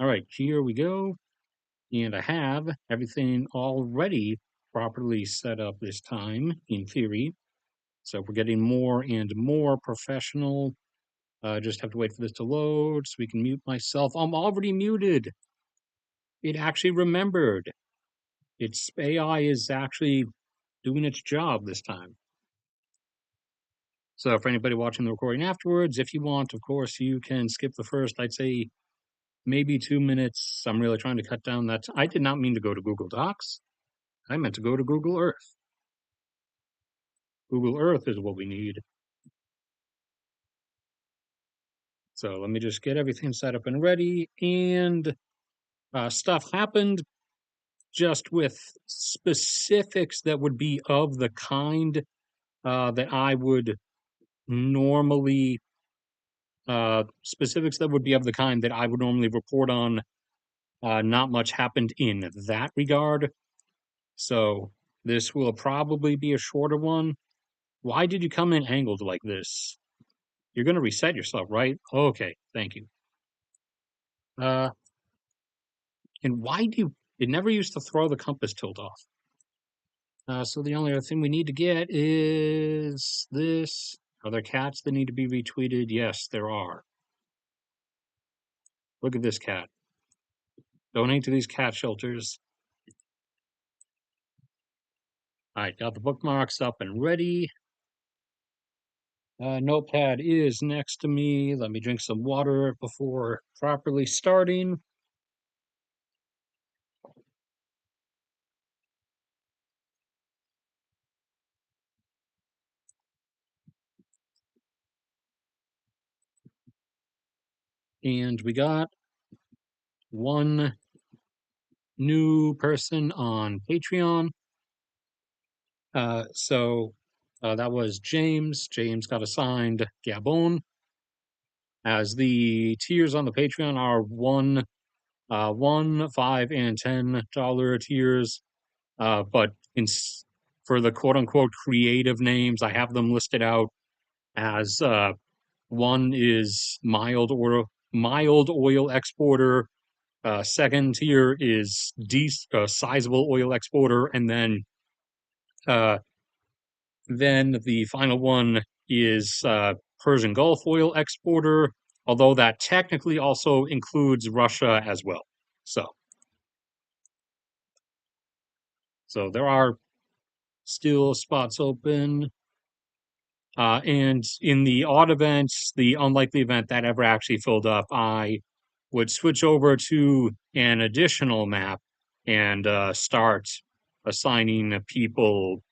All right, here we go. And I have everything already properly set up this time, in theory. So we're getting more and more professional. Just have to wait for this to load so we can mute myself. I'm already muted. It actually remembered. Its AI is actually doing its job this time. So for anybody watching the recording afterwards, if you want, of course, you can skip the first, I'd say, maybe 2 minutes. I'm really trying to cut down that. I did not mean to go to Google Docs. I meant to go to Google Earth. Google Earth is what we need. So let me just get everything set up and ready. And stuff happened just with specifics that would be of the kind that I would normally, specifics that would be of the kind that I would normally report on. Not much happened in that regard. So this will probably be a shorter one. Why did you come in angled like this? You're going to reset yourself, right? Okay, thank you. And why do you, it never used to throw the compass tilt off. So the only other thing we need to get is this. Are there cats that need to be retweeted? Yes, there are. Look at this cat. Donate to these cat shelters. All right, got the bookmarks up and ready. Notepad is next to me. Let me drink some water before properly starting. And we got one new person on Patreon. That was James. James got assigned Gabon. As the tiers on the Patreon are $1, $5, and $10 tiers. But for the quote unquote creative names, I have them listed out as one is mild oil exporter. Second tier is sizable oil exporter, and then the final one is Persian Gulf oil exporter, although that technically also includes Russia as well. So there are still spots open. And in the odd events, the unlikely event that ever actually filled up, I would switch over to an additional map and start assigning people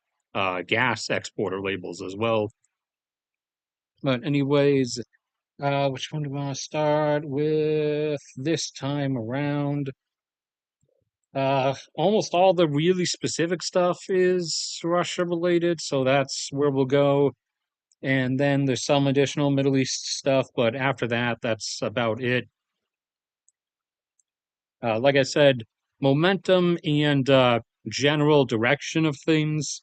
gas exporter labels as well. But anyways, which one do we want to start with this time around? Almost all the really specific stuff is Russia related, so that's where we'll go. And then there's some additional Middle East stuff, but after that, that's about it. Like I said, momentum and general direction of things,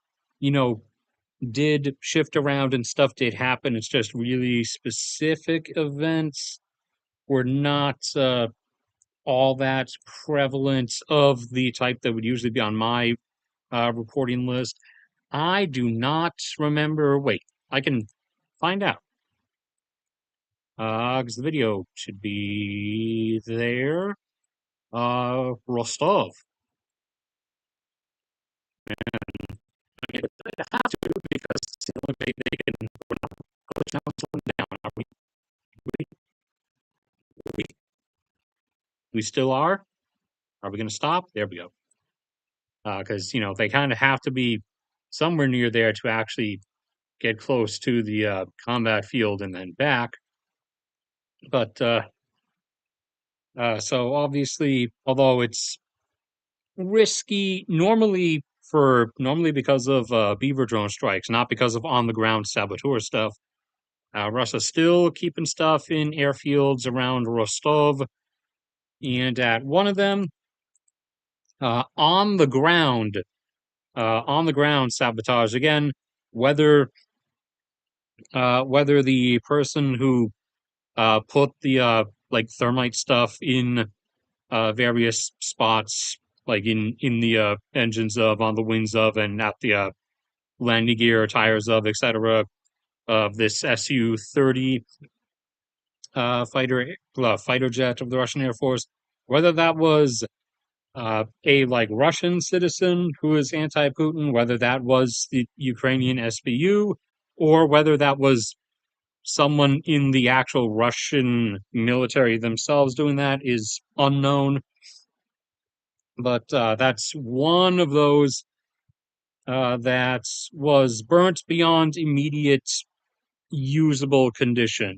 did shift around and stuff did happen. It's just really specific events were not all that prevalent of the type that would usually be on my reporting list. I do not remember. Wait, I can find out. Because the video should be there. Rostov. I mean, they have to because it's the only way they can push down. Are we, we still are? Are we going to stop? There we go. Because, they kind of have to be somewhere near there to actually get close to the combat field and then back. But so obviously, although it's risky normally because of beaver drone strikes, not because of on the ground saboteur stuff. Russia's still keeping stuff in airfields around Rostov, and at one of them, on the ground sabotage again. Whether the person who put the like thermite stuff in various spots, like in the engines of, on the wings of, and at the landing gear, tires of, etc. Of this Su-30 fighter jet of the Russian Air Force, whether that was a like Russian citizen who is anti-Putin, whether that was the Ukrainian SBU, or whether that was someone in the actual Russian military themselves doing that is unknown. But that's one of those that was burnt beyond immediate usable condition.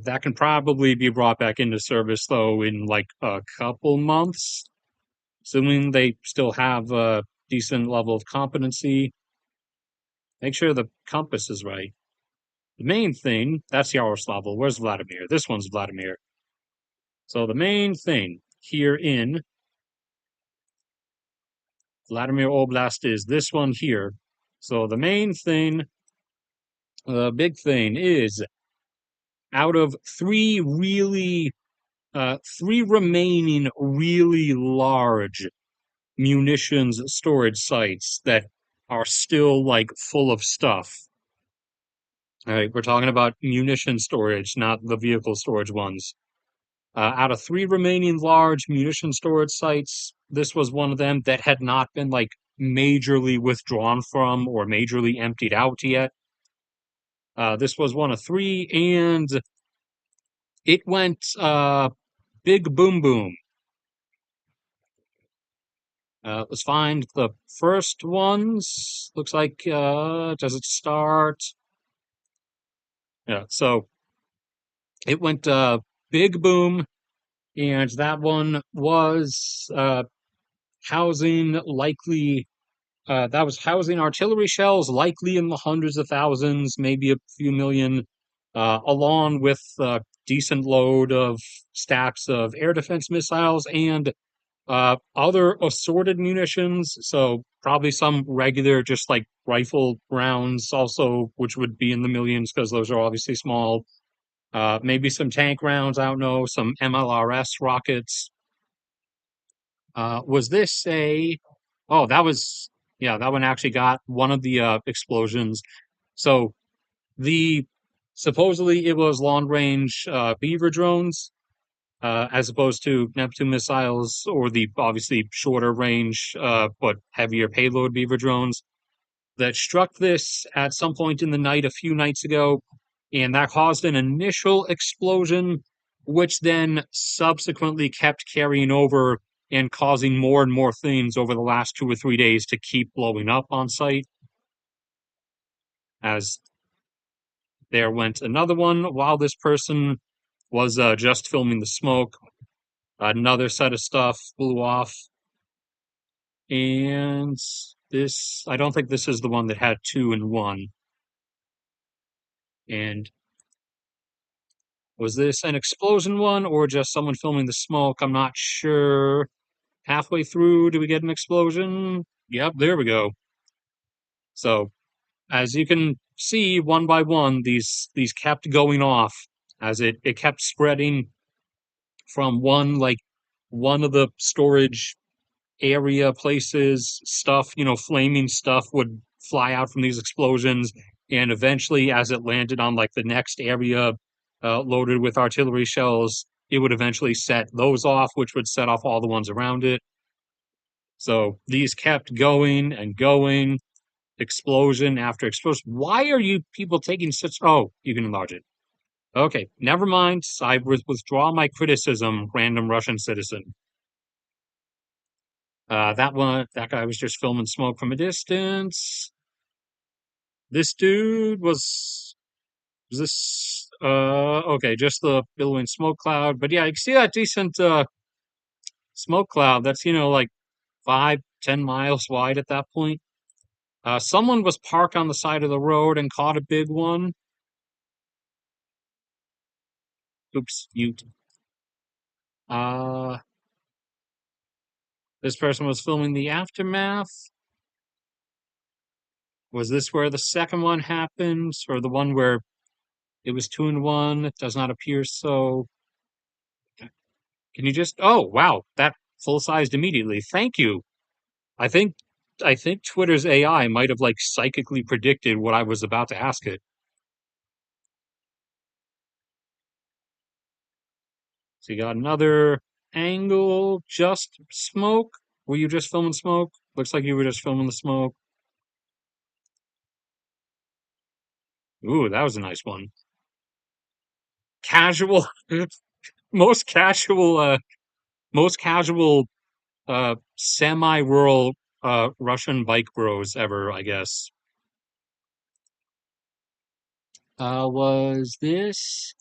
That can probably be brought back into service, though, in like a couple months, assuming they still have a decent level of competency. Make sure the compass is right. The main thing, that's Yaroslavl. Where's Vladimir? This one's Vladimir. So the main thing here in Vladimir Oblast is this one here. So the main thing, the big thing is, out of three remaining really large munitions storage sites that are still like full of stuff. All right, we're talking about munition storage, not the vehicle storage ones. Out of three remaining large munition storage sites, this was one of them that had not been like majorly withdrawn from or majorly emptied out yet. This was one of three, and it went big boom boom. Let's find the first ones. Looks like, does it start? Yeah, so it went big boom, and that one was housing likely, that was housing artillery shells, likely in the hundreds of thousands, maybe a few million, along with a decent load of stacks of air defense missiles and other assorted munitions, so probably some regular, just like rifle rounds, also, which would be in the millions because those are obviously small. Maybe some tank rounds, I don't know, some MLRS rockets. Was this a? Oh, that was, yeah, that one actually got one of the explosions. So the supposedly it was long range Beaver drones, as opposed to Neptune missiles or the obviously shorter range but heavier payload Beaver drones that struck this at some point in the night a few nights ago, and that caused an initial explosion, which then subsequently kept carrying over and causing more and more things over the last 2 or 3 days to keep blowing up on site. As there went another one while this person was just filming the smoke. Another set of stuff blew off. And this, I don't think this is the one that had two in one. And was this an explosion one or just someone filming the smoke? I'm not sure. Halfway through, do we get an explosion? Yep, there we go. So, as you can see, one by one, these kept going off as it kept spreading from one of the storage area places, stuff, flaming stuff would fly out from these explosions. And eventually, as it landed on like the next area loaded with artillery shells, it would eventually set those off, which would set off all the ones around it. So these kept going and going, explosion after explosion. Why are you people taking such? Oh, you can enlarge it. Okay, never mind. I withdraw my criticism, random Russian citizen. That guy was just filming smoke from a distance. This dude was this, okay, just the billowing smoke cloud. But yeah, you can see that decent, smoke cloud. That's, like 5, 10 miles wide at that point. Someone was parked on the side of the road and caught a big one. Oops, mute. Uh, this person was filming the aftermath. Was this where the second one happened, or the one where it was 2 in 1? It does not appear so. Can you just? Oh, wow, that full sized immediately. Thank you. I think I think Twitter's AI might have like psychically predicted what I was about to ask it. So you got another angle, just smoke. Were you just filming smoke? Looks like you were just filming the smoke. Ooh, that was a nice one. Casual, most casual, most casual, semi-rural, Russian bike bros ever, I guess. Was this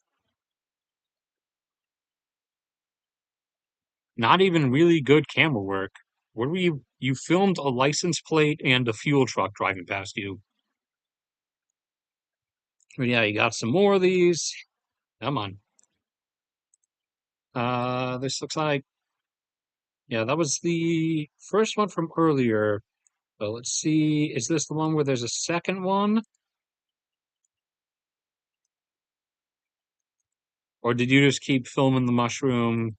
not even really good camera work? What were you filmed a license plate and a fuel truck driving past you. But yeah, you got some more of these. Come on. This looks like, yeah, that was the first one from earlier. So let's see, is this the one where there's a second one? Or did you just keep filming the mushroom?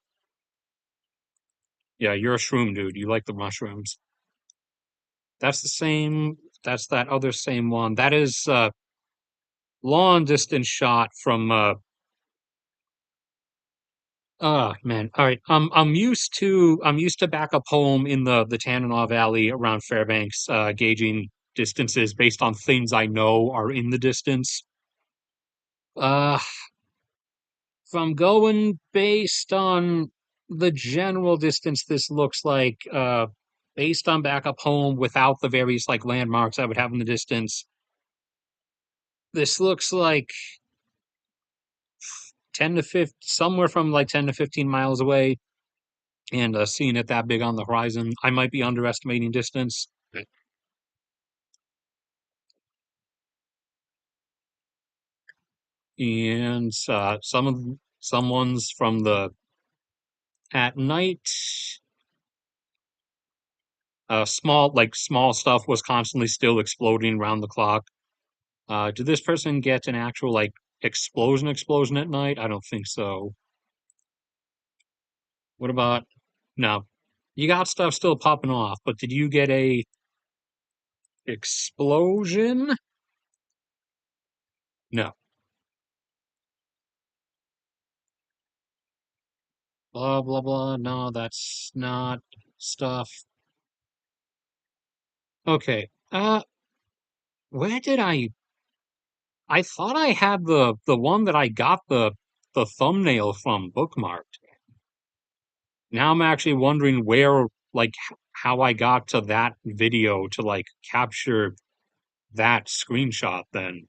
Yeah, you're a shroom dude. You like the mushrooms. That's the same, that's that other same one. That is long distance shot from man. All right. I'm used to back up home in the Tanana Valley around Fairbanks, gauging distances based on things I know are in the distance. Uh if I'm going based on the general distance, this looks like based on back up home without the various like landmarks I would have in the distance, this looks like 10 to 50, somewhere from like 10 to 15 miles away. And seeing it that big on the horizon, I might be underestimating distance. And some ones from the at night, small stuff was constantly still exploding around the clock. Did this person get an actual like explosion at night? I don't think so. What about no? You got stuff still popping off, but did you get a explosion? No. Blah blah blah. No, that's not stuff. Okay. Where did I thought I had the one that I got the thumbnail from bookmarked. Now I'm actually wondering where like how I got to that video to like capture that screenshot then.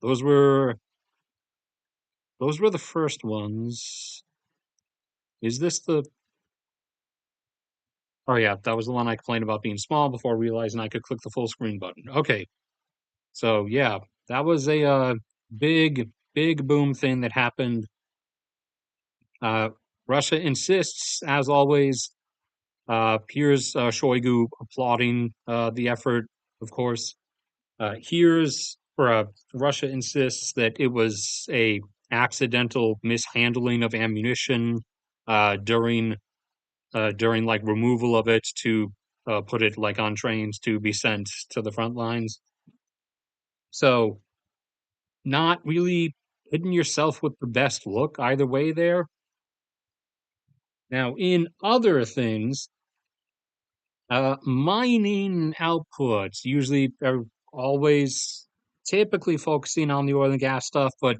Those were those were the first ones. Is this the Oh yeah, that was the one I complained about being small before realizing I could click the full screen button. Okay. So yeah, that was a big boom thing that happened. Uh Russia insists, as always. Here's Shoigu applauding the effort, of course. Here's Russia insists that it was a accidental mishandling of ammunition during during like removal of it to put it like on trains to be sent to the front lines. So not really hitting yourself with the best look either way there. Now in other things, mining outputs usually are always typically focusing on the oil and gas stuff, but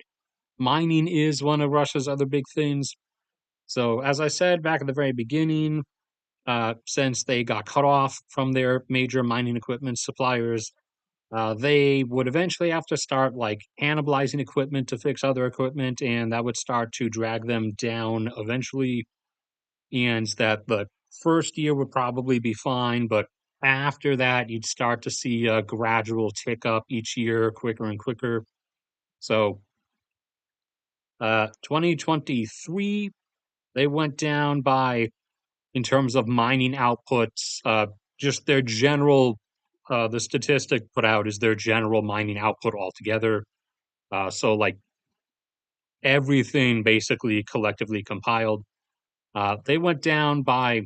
mining is one of Russia's other big things. So, as I said back at the very beginning, since they got cut off from their major mining equipment suppliers, they would eventually have to start like cannibalizing equipment to fix other equipment, and that would start to drag them down eventually, and that the first year would probably be fine, but after that, you'd start to see a gradual tick up each year, quicker and quicker. So, 2023, they went down by, in terms of mining outputs, just their general, the statistic put out is their general mining output altogether. So like everything basically collectively compiled, they went down by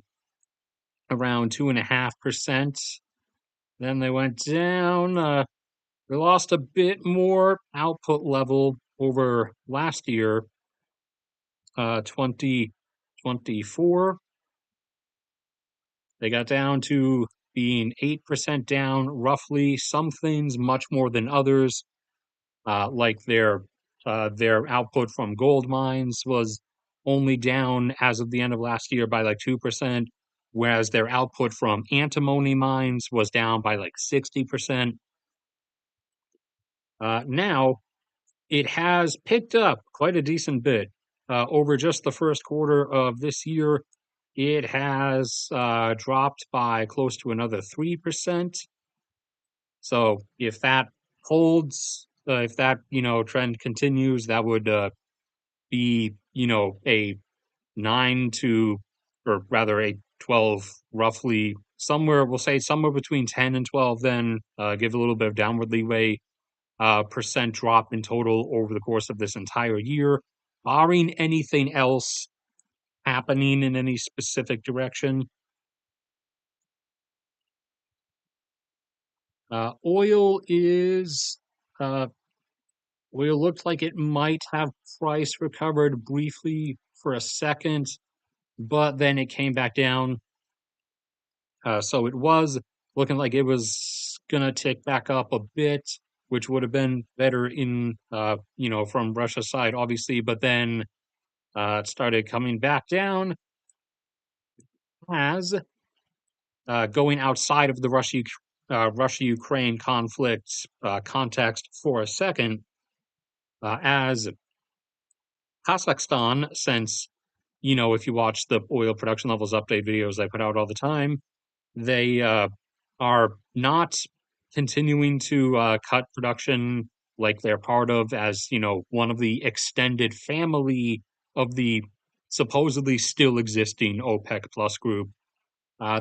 around 2.5%. Then they went down. They lost a bit more output level over last year, 2024. They got down to being 8% down, roughly. Some things much more than others, like their output from gold mines was only down as of the end of last year by like 2%, whereas their output from antimony mines was down by like 60%. Now it has picked up quite a decent bit over just the first quarter of this year. It has dropped by close to another 3%. So if that holds, if that trend continues, that would be a 9 to, or rather a 12, roughly somewhere. We'll say somewhere between 10 and 12. Then give a little bit of downward leeway. Percent drop in total over the course of this entire year, barring anything else happening in any specific direction. Oil is oil looked like it might have price recovered briefly for a second, but then it came back down. So it was looking like it was gonna tick back up a bit, which would have been better in from Russia's side, obviously, but then it started coming back down as going outside of the Russia-Ukraine conflict context for a second, as Kazakhstan, since if you watch the oil production levels update videos I put out all the time, they are not continuing to cut production like they're part of as one of the extended family of the supposedly still existing OPEC plus group.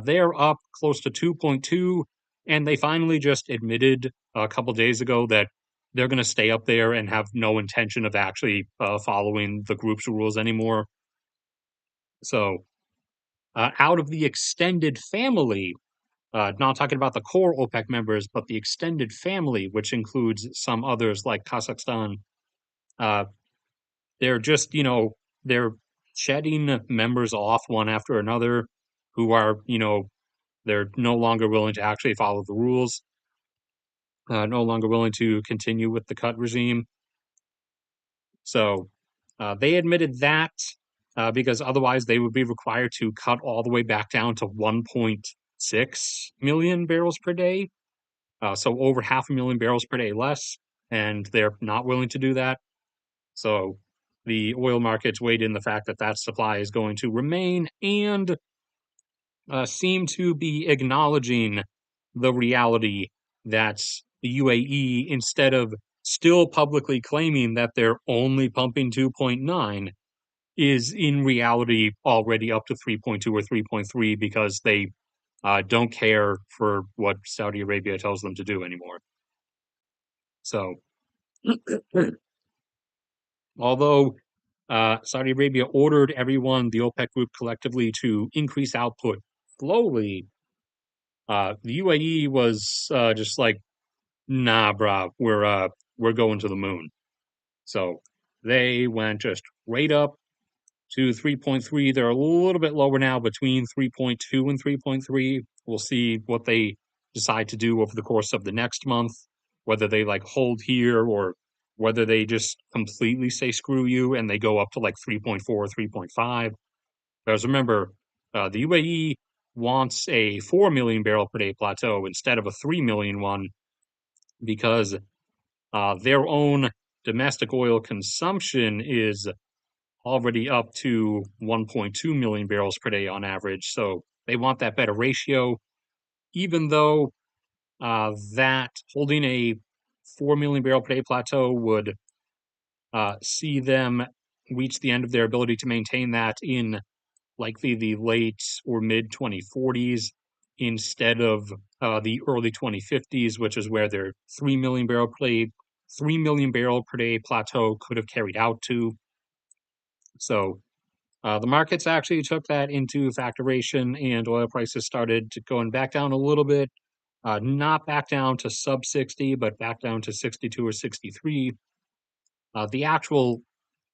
They're up close to 2.2, and they finally just admitted a couple days ago that they're going to stay up there and have no intention of actually following the group's rules anymore. So, out of the extended family, not talking about the core OPEC members, but the extended family, which includes some others like Kazakhstan, uh, they're just, they're shedding members off one after another who are, they're no longer willing to actually follow the rules, no longer willing to continue with the cut regime. So they admitted that because otherwise they would be required to cut all the way back down to 1.6 million barrels per day. So over 500,000 barrels per day less, and they're not willing to do that. So the oil markets weighed in the fact that that supply is going to remain and seem to be acknowledging the reality that the UAE, instead of still publicly claiming that they're only pumping 2.9, is in reality already up to 3.2 or 3.3 because they don't care for what Saudi Arabia tells them to do anymore. So, although Saudi Arabia ordered everyone, the OPEC group collectively, to increase output slowly, the UAE was just like, nah, brah, we're going to the moon. So they went just right up to 3.3. They're a little bit lower now, between 3.2 and 3.3. We'll see what they decide to do over the course of the next month, whether they like hold here or whether they just completely say screw you and they go up to like 3.4 or 3.5. Because remember, the UAE wants a 4 million barrel per day plateau instead of a 3 million one because their own domestic oil consumption is already up to 1.2 million barrels per day on average. So they want that better ratio, even though that holding a 4 million barrel per day plateau would see them reach the end of their ability to maintain that in likely the late or mid 2040s instead of the early 2050s, which is where their 3 million barrel per day 3 million barrel per day plateau could have carried out to. So the markets actually took that into factoration, and oil prices started going back down a little bit, not back down to sub 60, but back down to 62 or 63. The actual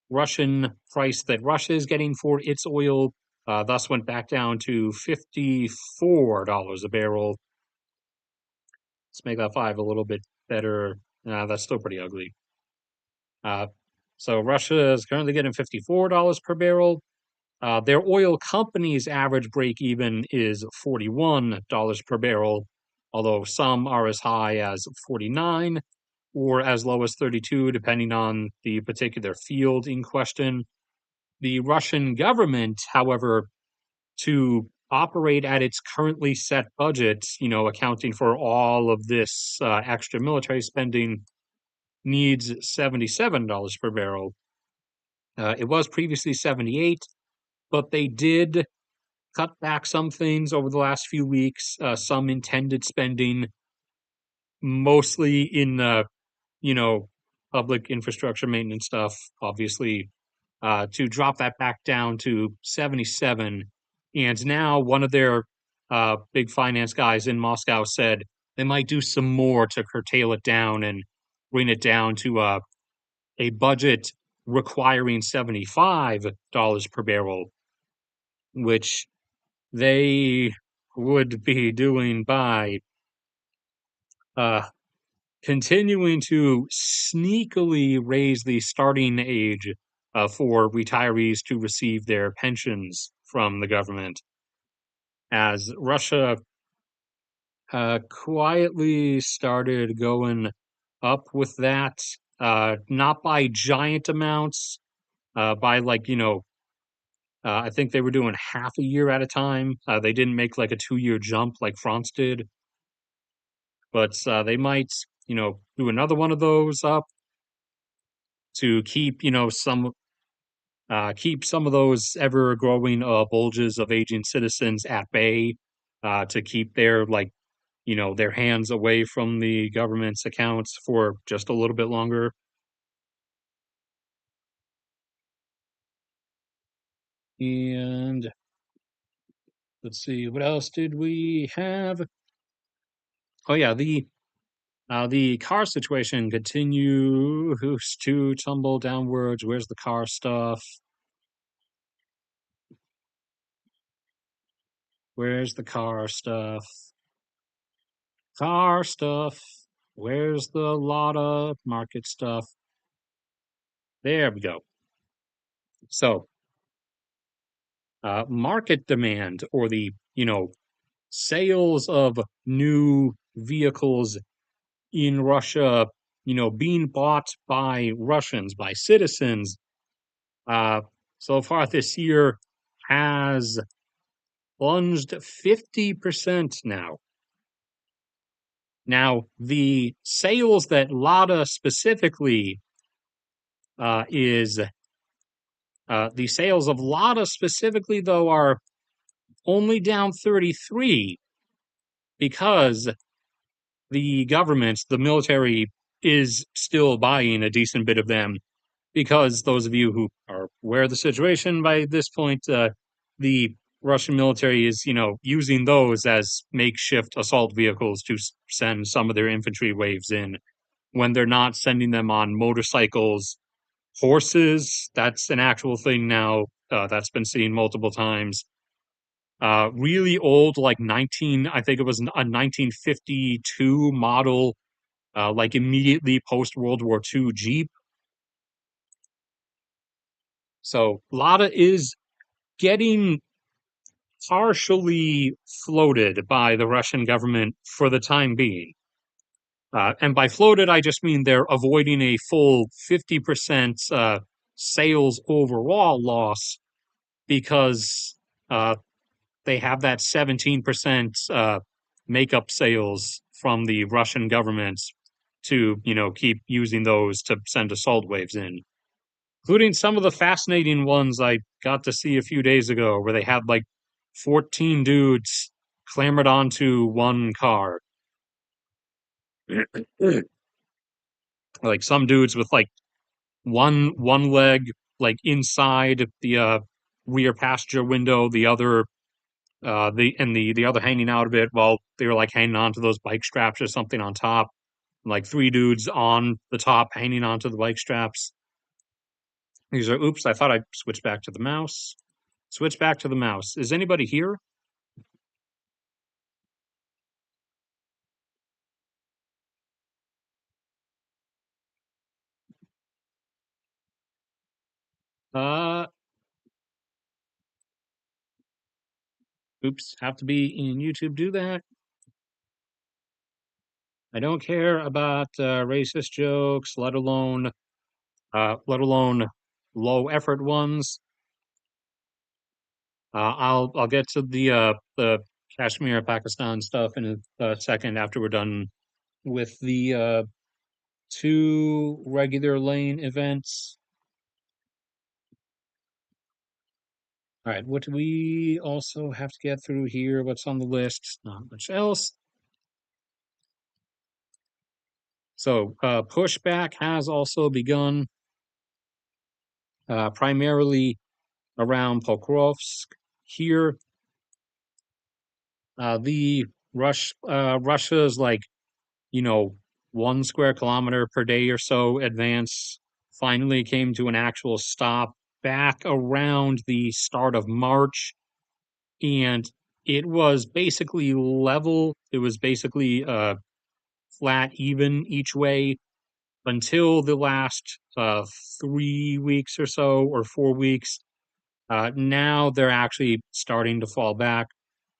Russian price that Russia is getting for its oil thus went back down to $54 a barrel. Let's make that five a little bit better. That's still pretty ugly. Uh, so Russia is currently getting $54 per barrel. Their oil company's average break even is $41 per barrel, although some are as high as 49 or as low as 32, depending on the particular field in question. The Russian government, however, to operate at its currently set budget, accounting for all of this extra military spending, needs $77 per barrel. It was previously 78, but they did cut back some things over the last few weeks, some intended spending, mostly in public infrastructure maintenance stuff, obviously, to drop that back down to 77. And now one of their big finance guys in Moscow said they might do some more to curtail it down and bring it down to a budget requiring $75 per barrel, which they would be doing by uh, continuing to sneakily raise the starting age for retirees to receive their pensions from the government, as Russia quietly started going up with that, not by giant amounts, by I think they were doing half a year at a time. They didn't make like a 2-year jump like France did, but they might, do another one of those up to keep, keep some of those ever growing bulges of aging citizens at bay, to keep their their hands away from the government's accounts for just a little bit longer. And let's see, what else did we have? Oh yeah, the car situation continues to tumble downwards. Where's the car stuff? Where's the car stuff? Car stuff. Where's the lot of market stuff? There we go. So, market demand, or the, sales of new vehicles in Russia, being bought by Russians, by citizens, uh, so far this year has plunged 50% now. Now, the sales that Lada specifically is the sales of Lada specifically, though, are only down 33 because the government, the military, is still buying a decent bit of them. Because those of you who are aware of the situation by this point, the Russian military is, using those as makeshift assault vehicles to send some of their infantry waves in when they're not sending them on motorcycles, horses. That's an actual thing now. That's been seen multiple times. Really old, like I think it was a 1952 model, like immediately post World War II Jeep. So Lada is getting partially floated by the Russian government for the time being. And by floated, I just mean they're avoiding a full 50% sales overall loss because they have that 17% makeup sales from the Russian government to, keep using those to send assault waves in, including some of the fascinating ones I got to see a few days ago where they had like 14 dudes clamored onto one car. Like some dudes with like one leg like inside the rear passenger window, the other the other hanging out of it while they were like hanging onto those bike straps or something on top. Like three dudes on the top hanging onto the bike straps. These are oops, I thought I'd switch back to the mouse. Switch back to the mouse. Is anybody here? Uh oops, have to be in YouTube do that. I don't care about racist jokes, let alone low effort ones. I'll get to the Kashmir Pakistan stuff in a second after we're done with the two regular lane events. All right, what do we also have to get through here? What's on the list? Not much else. So pushback has also begun, primarily around Pokrovsk. Here, the Russia's like, you know, 1 square kilometer per day or so advance finally came to an actual stop back around the start of March. And it was basically level. It was basically flat, even each way until the last 3 weeks or so, or 4 weeks. Now they're actually starting to fall back.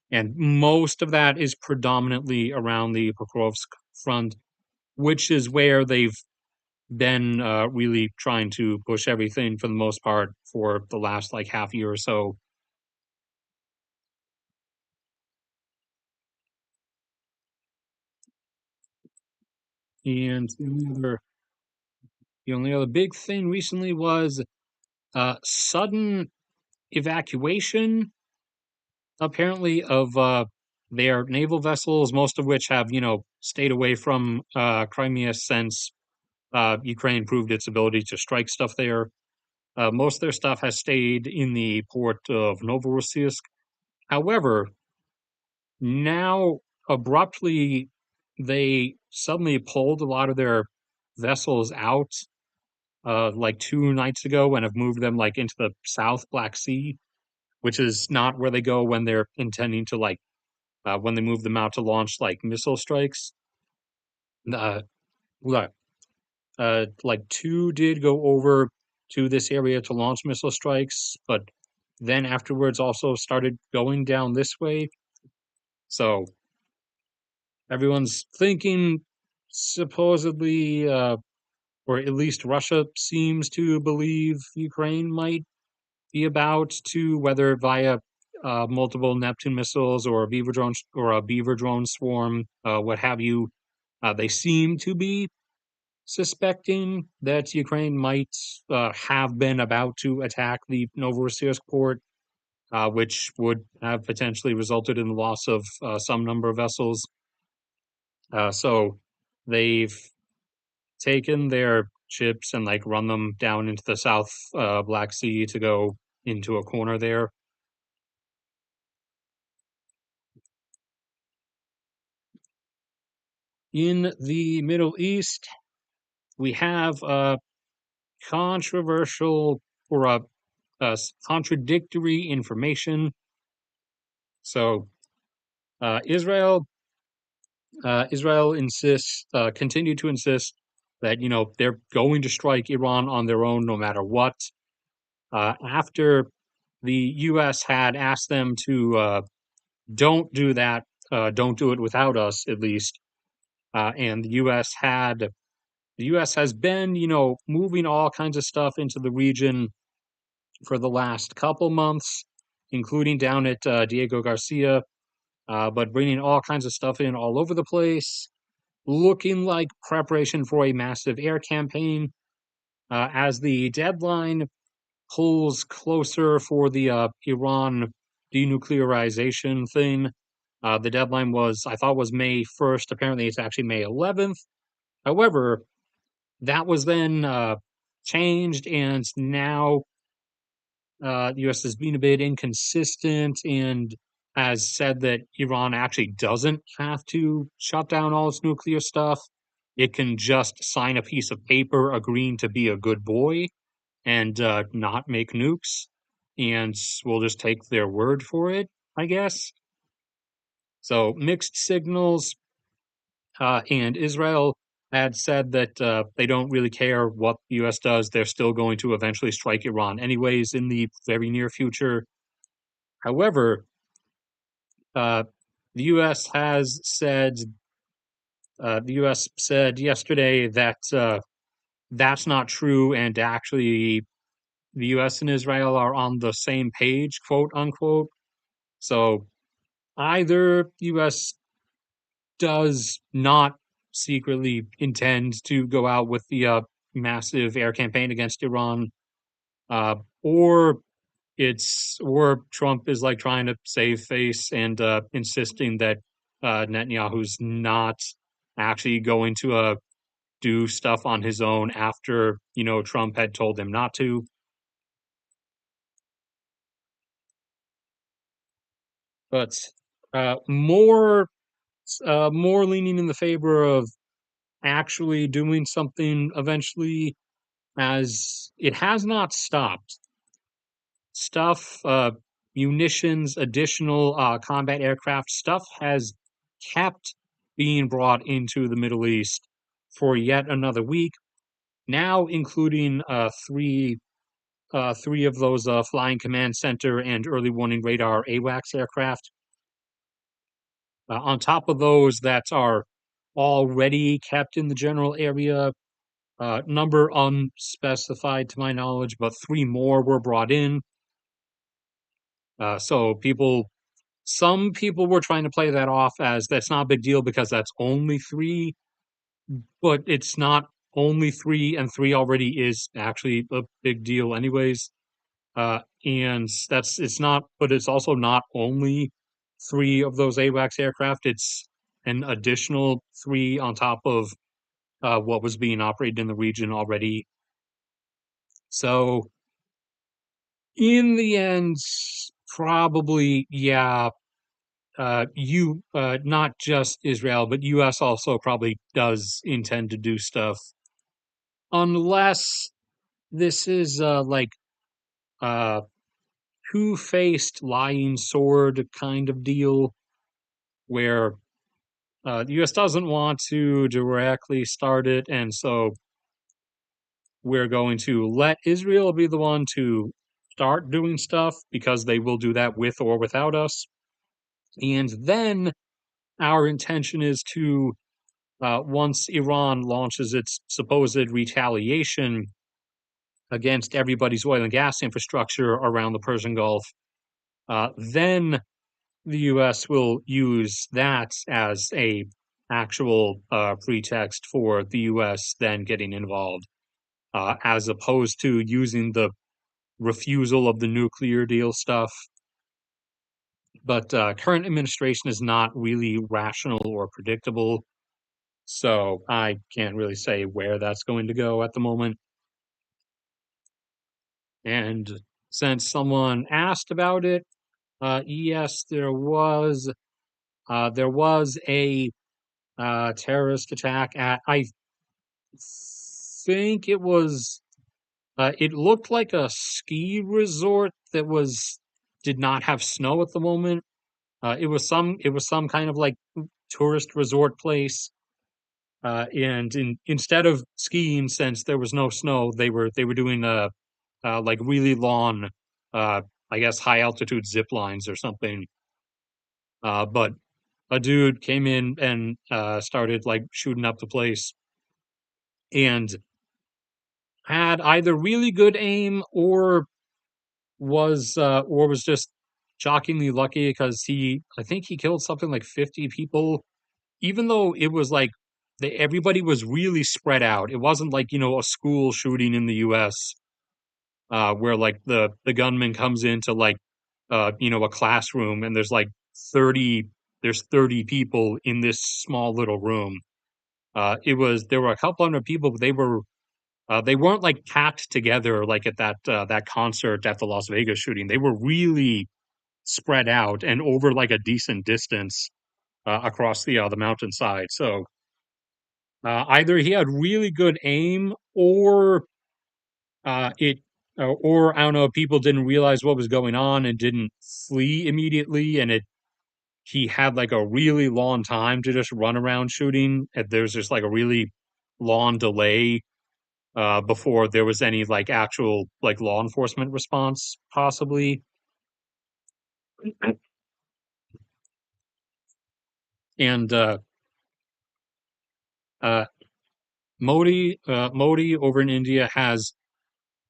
And most of that is predominantly around the Pokrovsk front, which is where they've been really trying to push everything for the most part for the last like half year or so. And the only other big thing recently was sudden evacuation, apparently, of their naval vessels, most of which have, stayed away from Crimea since Ukraine proved its ability to strike stuff there. Most of their stuff has stayed in the port of Novorossiysk. However, now abruptly, they suddenly pulled a lot of their vessels out like 2 nights ago and have moved them like into the South Black Sea, which is not where they go when they're intending to like when they move them out to launch like missile strikes. Uh, look, like two did go over to this area to launch missile strikes, but then afterwards also started going down this way. So everyone's thinking supposedly, or at least Russia seems to believe Ukraine might be about to, whether via multiple Neptune missiles or a Beaver drone swarm, what have you. They seem to be suspecting that Ukraine might have been about to attack the Novorossiysk port, which would have potentially resulted in the loss of some number of vessels. So they've taken their ships and like run them down into the South Black Sea to go into a corner there. In the Middle East, we have controversial or contradictory information. So Israel insists, continue to insist that they're going to strike Iran on their own no matter what. After the U.S. had asked them to don't do that, don't do it without us at least, and the U.S. has been moving all kinds of stuff into the region for the last couple months, including down at Diego Garcia, but bringing all kinds of stuff in all over the place, looking like preparation for a massive air campaign. As the deadline pulls closer for the Iran denuclearization thing, the deadline was, I thought, was May 1st. Apparently, it's actually May 11th. However, that was then changed, and now the U.S. has been a bit inconsistent and has said that Iran actually doesn't have to shut down all its nuclear stuff. It can just sign a piece of paper agreeing to be a good boy and not make nukes, and we'll just take their word for it, I guess. So mixed signals, and Israel had said that they don't really care what the U.S. does. They're still going to eventually strike Iran anyways in the very near future. However, uh, the U.S. has said the U.S. said yesterday that that's not true, and actually the U.S. and Israel are on the same page, quote unquote. So either U.S. does not secretly intend to go out with the massive air campaign against Iran, or or Trump is like trying to save face and insisting that Netanyahu's not actually going to do stuff on his own after Trump had told him not to. But more more leaning in the favor of actually doing something eventually, as it has not stopped. Stuff, munitions, additional combat aircraft stuff has kept being brought into the Middle East for yet another week. Now, including three of those flying command center and early warning radar AWACS aircraft. On top of those that are already kept in the general area, number unspecified to my knowledge, but three more were brought in. So some people were trying to play that off as that's not a big deal because that's only three, but it's not only three, and three already is actually a big deal, anyways. And it's not, but it's also not only three of those AWACS aircraft, it's an additional three on top of what was being operated in the region already. So, in the end, probably, yeah, you not just Israel, but U.S. also probably does intend to do stuff, unless this is like a two-faced lying sword kind of deal, where the U.S. doesn't want to directly start it, and so we're going to let Israel be the one to start doing stuff because they will do that with or without us, and then our intention is to once Iran launches its supposed retaliation against everybody's oil and gas infrastructure around the Persian Gulf, then the U.S. will use that as a actual pretext for the U.S. then getting involved, as opposed to using the refusal of the nuclear deal stuff. But current administration is not really rational or predictable, so I can't really say where that's going to go at the moment. And since someone asked about it, yes, there was a terrorist attack at, I think it was it looked like a ski resort that was did not have snow at the moment. It was some kind of like tourist resort place. And instead of skiing, since there was no snow, they were doing like really long, uh, I guess high altitude zip lines or something. But a dude came in and started like shooting up the place, and had either really good aim or was just shockingly lucky because I think he killed something like 50 people, even though it was like everybody was really spread out. It wasn't like a school shooting in the U.S. Where like the gunman comes into like a classroom and there's like 30 there's 30 people in this small little room. There were a couple hundred people, but they were They weren't like packed together like at that concert at the Las Vegas shooting. They were really spread out and over like a decent distance across the mountainside. So either he had really good aim, or it, or I don't know, people didn't realize what was going on and didn't flee immediately, and it he had like a really long time to just run around shooting. And there's just like a really long delay before there was any like actual like law enforcement response, possibly. And uh, Modi over in India has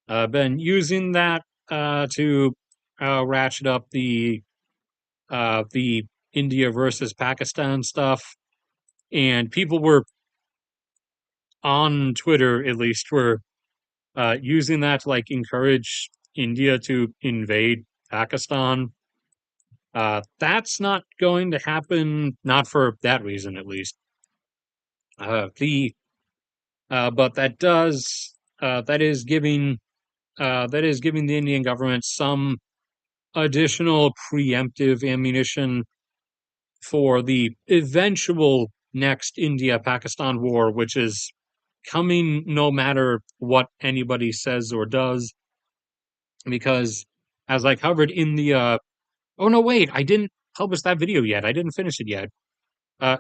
been using that to ratchet up the India versus Pakistan stuff, and people were on Twitter, at least, were using that to like encourage India to invade Pakistan. That's not going to happen, not for that reason, at least. The But that is giving the Indian government some additional preemptive ammunition for the eventual next India-Pakistan war, which is coming no matter what anybody says or does. Because as I covered in the oh no, wait, I didn't publish that video yet. I didn't finish it yet.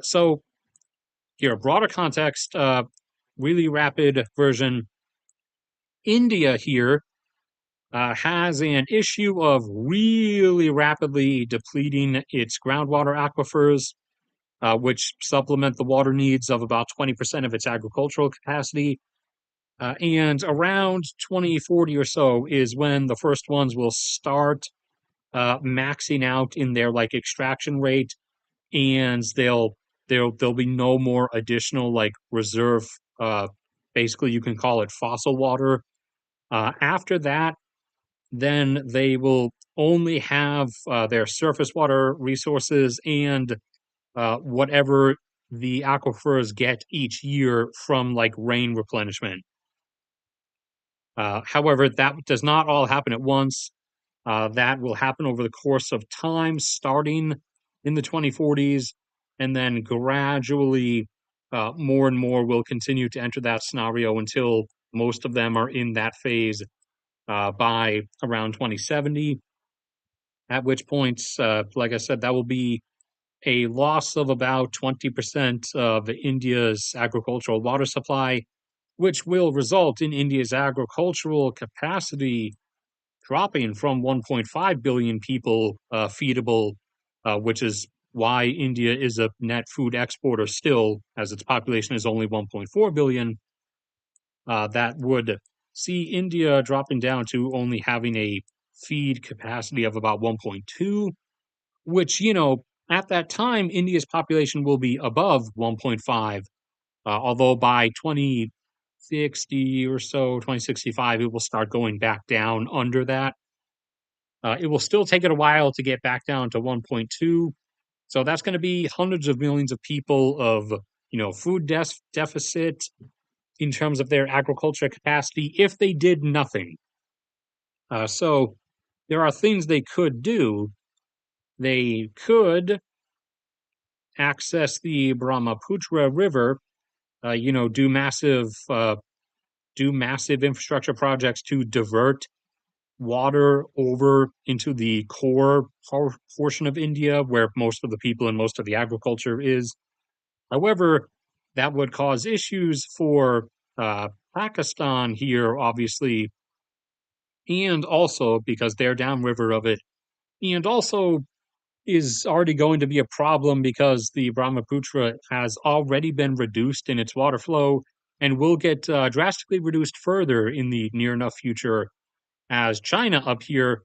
So here, broader context, really rapid version. India here has an issue of really rapidly depleting its groundwater aquifers, which supplement the water needs of about 20% of its agricultural capacity. And around 2040 or so is when the first ones will start maxing out in their like extraction rate, and there'll be no more additional like reserve. Basically, you can call it fossil water. After that, then they will only have their surface water resources and whatever the aquifers get each year from like rain replenishment. However, that does not all happen at once. That will happen over the course of time, starting in the 2040s, and then gradually more and more will continue to enter that scenario until most of them are in that phase by around 2070. At which point, like I said, that will be a loss of about 20% of India's agricultural water supply, which will result in India's agricultural capacity dropping from 1.5 billion people feedable, which is why India is a net food exporter still, as its population is only 1.4 billion. That would see India dropping down to only having a feed capacity of about 1.2, which, at that time, India's population will be above 1.5, although by 2060 or so, 2065, it will start going back down under that. It will still take it a while to get back down to 1.2. So that's going to be hundreds of millions of people of, food deficit in terms of their agriculture capacity if they did nothing. So there are things they could do. They could access the Brahmaputra River, do massive infrastructure projects to divert water over into the core portion of India, where most of the people and most of the agriculture is. However, that would cause issues for Pakistan here, obviously, and also because they're downriver of it, and also is already going to be a problem because the Brahmaputra has already been reduced in its water flow and will get drastically reduced further in the near enough future, as China up here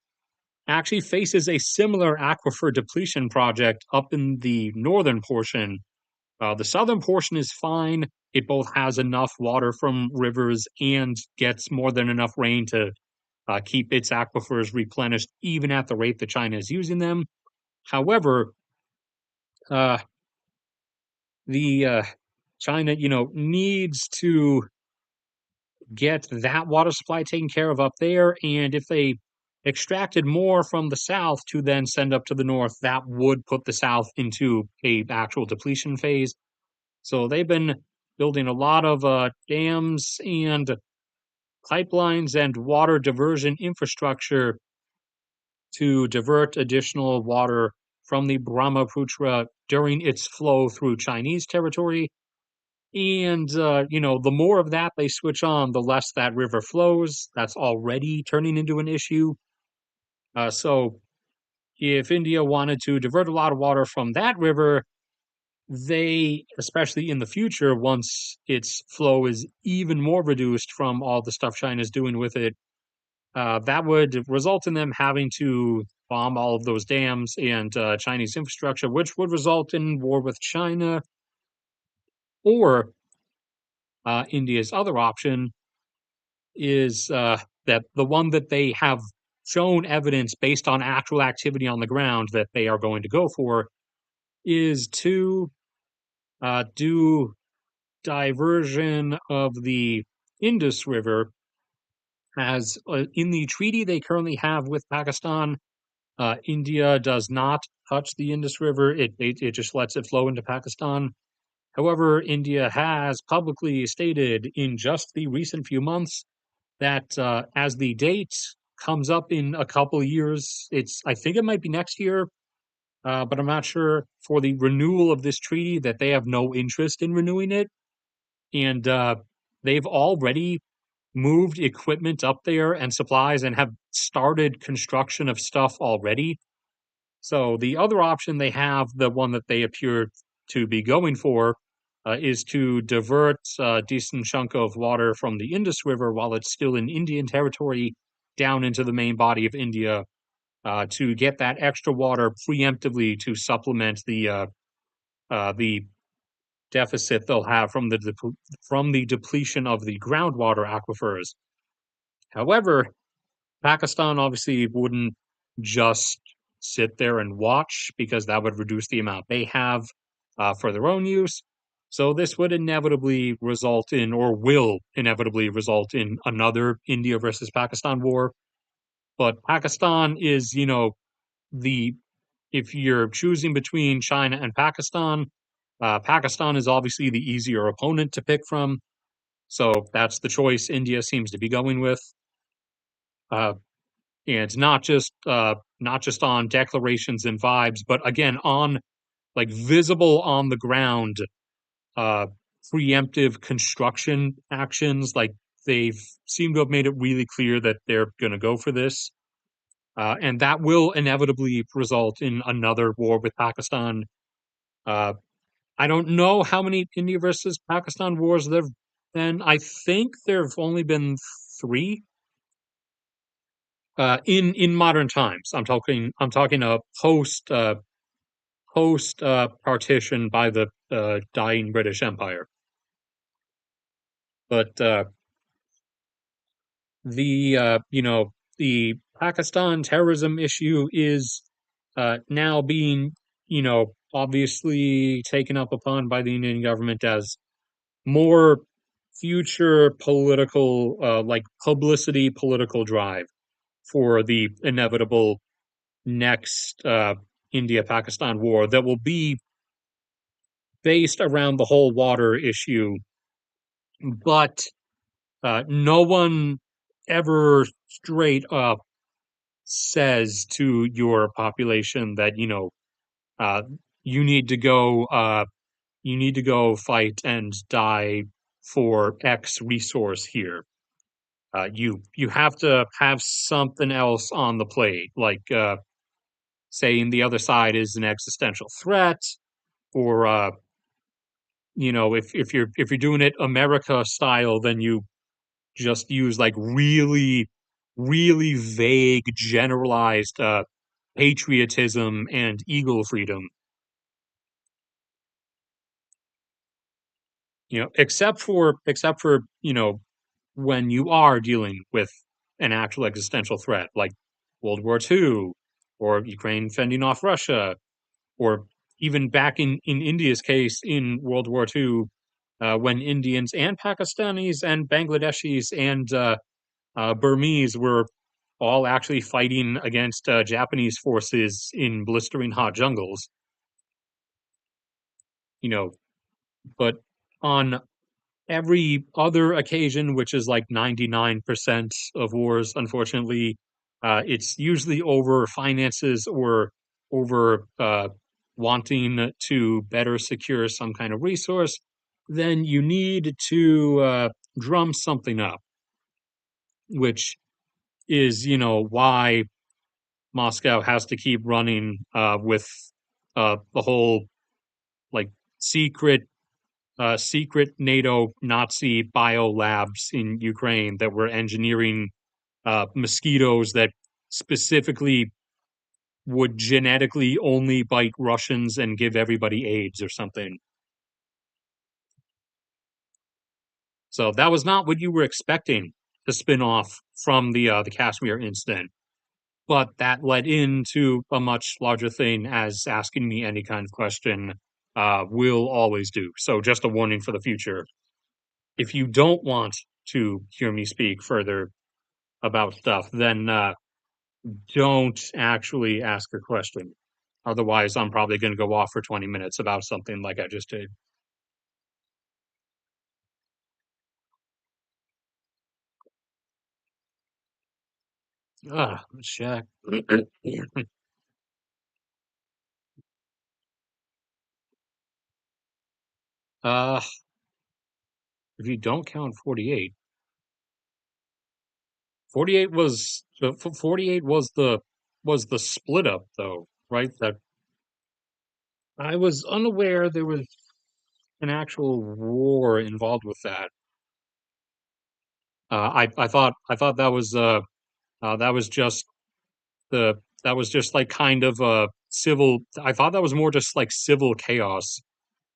actually faces a similar aquifer depletion project up in the northern portion. The southern portion is fine. It both has enough water from rivers and gets more than enough rain to keep its aquifers replenished, even at the rate that China is using them. However, uh, the China, needs to get that water supply taken care of up there. And if they extracted more from the south to then send up to the north, that would put the south into a actual depletion phase. So they've been building a lot of dams and pipelines and water diversion infrastructure to divert additional water from the Brahmaputra during its flow through Chinese territory. And, the more of that they switch on, the less that river flows. That's already turning into an issue. So, if India wanted to divert a lot of water from that river, they, especially in the future, once its flow is even more reduced from all the stuff China's doing with it, that would result in them having to bomb all of those dams and Chinese infrastructure, which would result in war with China. Or India's other option is that the one that they have shown evidence based on actual activity on the ground that they are going to go for is to do diversion of the Indus River, as in the treaty they currently have with Pakistan. India does not touch the Indus River. It just lets it flow into Pakistan. However, India has publicly stated in just the recent few months that as the date comes up in a couple of years, I think it might be next year, but I'm not sure, for the renewal of this treaty, that they have no interest in renewing it. And they've already moved equipment up there and supplies and have started construction of stuff already. So the other option they have, the one that they appear to be going for, is to divert a decent chunk of water from the Indus River while it's still in Indian territory down into the main body of India, to get that extra water preemptively to supplement the deficit they'll have from the depletion of the groundwater aquifers. However, Pakistan obviously wouldn't just sit there and watch, because that would reduce the amount they have for their own use. So this would inevitably result in, or will inevitably result in, another India versus Pakistan war. But Pakistan is, the if you're choosing between China and Pakistan, Pakistan is obviously the easier opponent to pick from. So that's the choice India seems to be going with. Uh, and not just on declarations and vibes, but again on, like, visible on the ground uh preemptive construction actions. Like, they've seemed to have made it really clear that they're going to go for this, and that will inevitably result in another war with Pakistan. uh I don't know how many India versus Pakistan wars there've been. I think there've only been three in modern times. I'm talking a post partition by the dying British Empire. But the Pakistan terrorism issue is now being, obviously taken up upon by the Indian government as more future political, like, publicity political drive for the inevitable next India Pakistan war that will be based around the whole water issue. But no one ever straight up says to your population that, uh, you need to go fight and die for X resource here. You have to have something else on the plate, like saying the other side is an existential threat, or if you're doing it America style, then you just use, like, really, really vague, generalized patriotism and eagle freedom. Except for when you are dealing with an actual existential threat, like World War II, or Ukraine fending off Russia, or even back in India's case in World War II, when Indians and Pakistanis and Bangladeshis and Burmese were all actually fighting against Japanese forces in blistering hot jungles. You know, but on every other occasion, which is like 99% of wars, unfortunately, it's usually over finances or over wanting to better secure some kind of resource. Then you need to drum something up, which is, why Moscow has to keep running with the whole like secret secret NATO Nazi bio labs in Ukraine that were engineering mosquitoes that specifically would genetically only bite Russians and give everybody AIDS or something. So that was not what you were expecting to spin off from the Kashmir incident. But that led into a much larger thing as asking me any kind of question will always do. So just a warning for the future. If you don't want to hear me speak further about stuff, then don't actually ask a question. Otherwise, I'm probably going to go off for 20 minutes about something like I just did. Ah, check. uh, if you don't count 48, 48 was 48 was the split up though, right? That I was unaware there was an actual war involved with that. I thought that was just the that was just like kind of a civil. I thought that was more just like civil chaos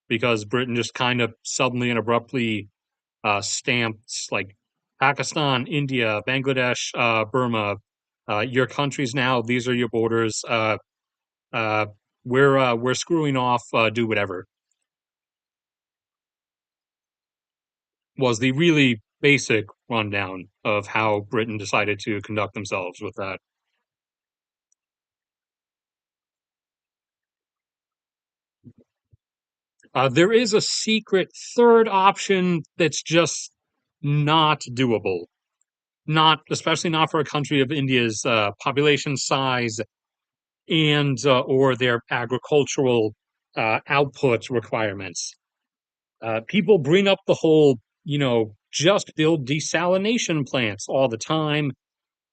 because Britain just kind of suddenly and abruptly stamped like Pakistan, India, Bangladesh, Burma, your countries now. These are your borders. Uh, we're screwing off. Do whatever was the really basic rundown of how Britain decided to conduct themselves with that. There is a secret third option that's just not doable. Not, especially not for a country of India's population size and or their agricultural output requirements. People bring up the whole, just build desalination plants all the time,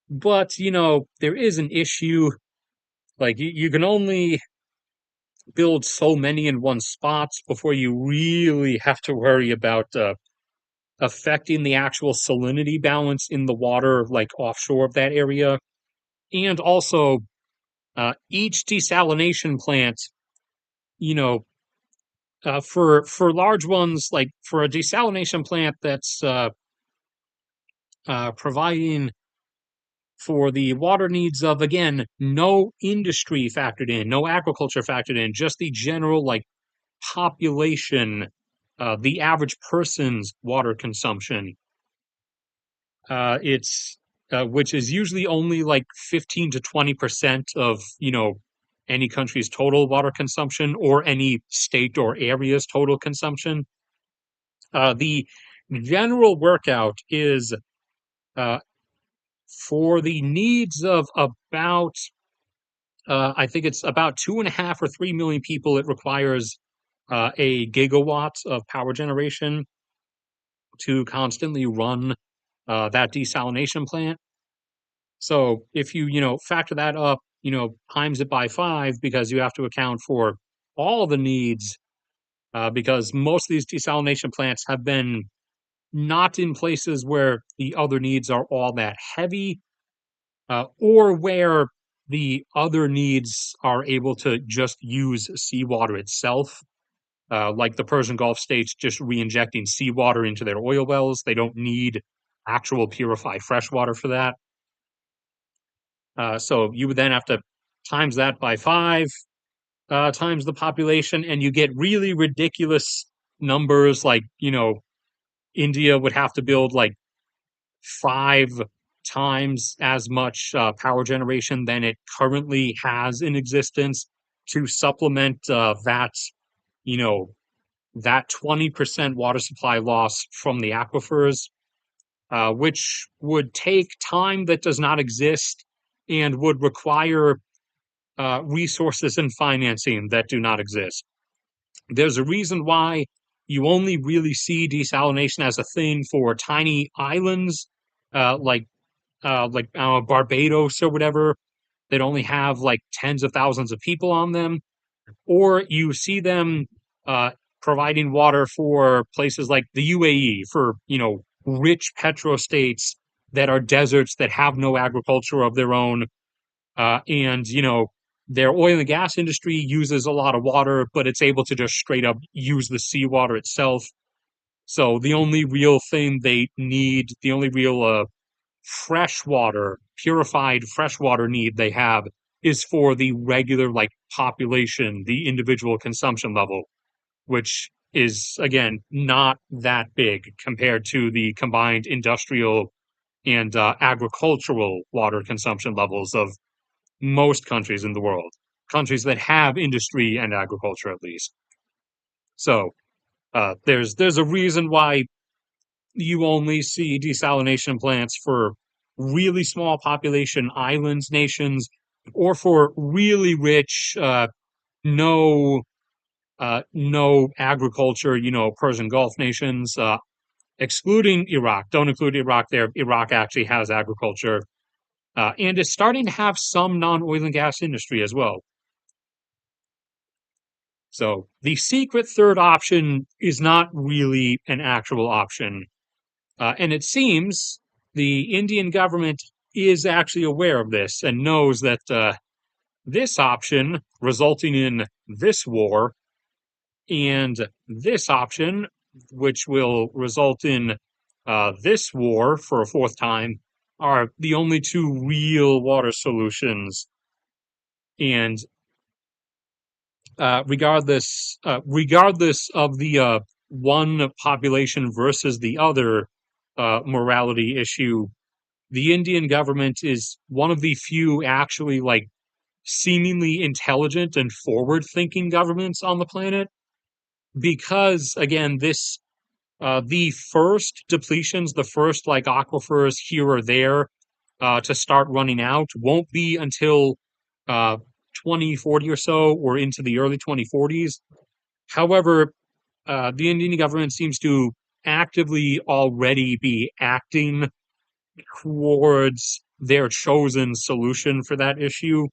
but there is an issue. Like you can only build so many in one spot before you really have to worry about affecting the actual salinity balance in the water, like offshore of that area. And also, each desalination plant, you know, for large ones, like for a desalination plant that's providing for the water needs of again no industry factored in, no agriculture factored in, just the general like population, the average person's water consumption. It's which is usually only like 15 to 20% of any country's total water consumption or any state or area's total consumption. The general workout is uh, for the needs of about I think it's about 2.5 or 3 million people. It requires a gigawatt of power generation to constantly run that desalination plant. So if you factor that up, times it by five because you have to account for all the needs because most of these desalination plants have been not in places where the other needs are all that heavy or where the other needs are able to just use seawater itself. Like the Persian Gulf states just re-injecting seawater into their oil wells. They don't need actual purified fresh water for that. So you would then have to times that by five, times the population, and you get really ridiculous. numbers like, India would have to build like 5 times as much power generation than it currently has in existence to supplement you know, that 20% water supply loss from the aquifers, which would take time that does not exist and would require resources and financing that do not exist. There's a reason why you only really see desalination as a thing for tiny islands, uh, like Barbados or whatever, that only have like tens of thousands of people on them, or you see them uh, providing water for places like the UAE for rich petrostates that are deserts that have no agriculture of their own, and their oil and gas industry uses a lot of water, but it's able to just straight up use the seawater itself. So the only real thing they need, the only real freshwater, purified freshwater need they have is for the regular like population, the individual consumption level, which is again not that big compared to the combined industrial and agricultural water consumption levels of most countries in the world, countries that have industry and agriculture at least. So there's a reason why you only see desalination plants for really small population islands nations, or for really rich no no agriculture, Persian Gulf nations, excluding Iraq. Don't include Iraq there. Iraq actually has agriculture, and is starting to have some non-oil and gas industry as well. So the secret third option is not really an actual option. And it seems the Indian government is actually aware of this and knows that this option, resulting in this war, and this option, which will result in this war for a fourth time, are the only two real water solutions. And regardless of the one population versus the other morality issue, the Indian government is one of the few actually like seemingly intelligent and forward-thinking governments on the planet, because again, this the first depletions, the first like aquifers here or there to start running out won't be until uh, 2040 or so, or into the early 2040s. However, the Indian government seems to actively already be acting towards their chosen solution for that issue,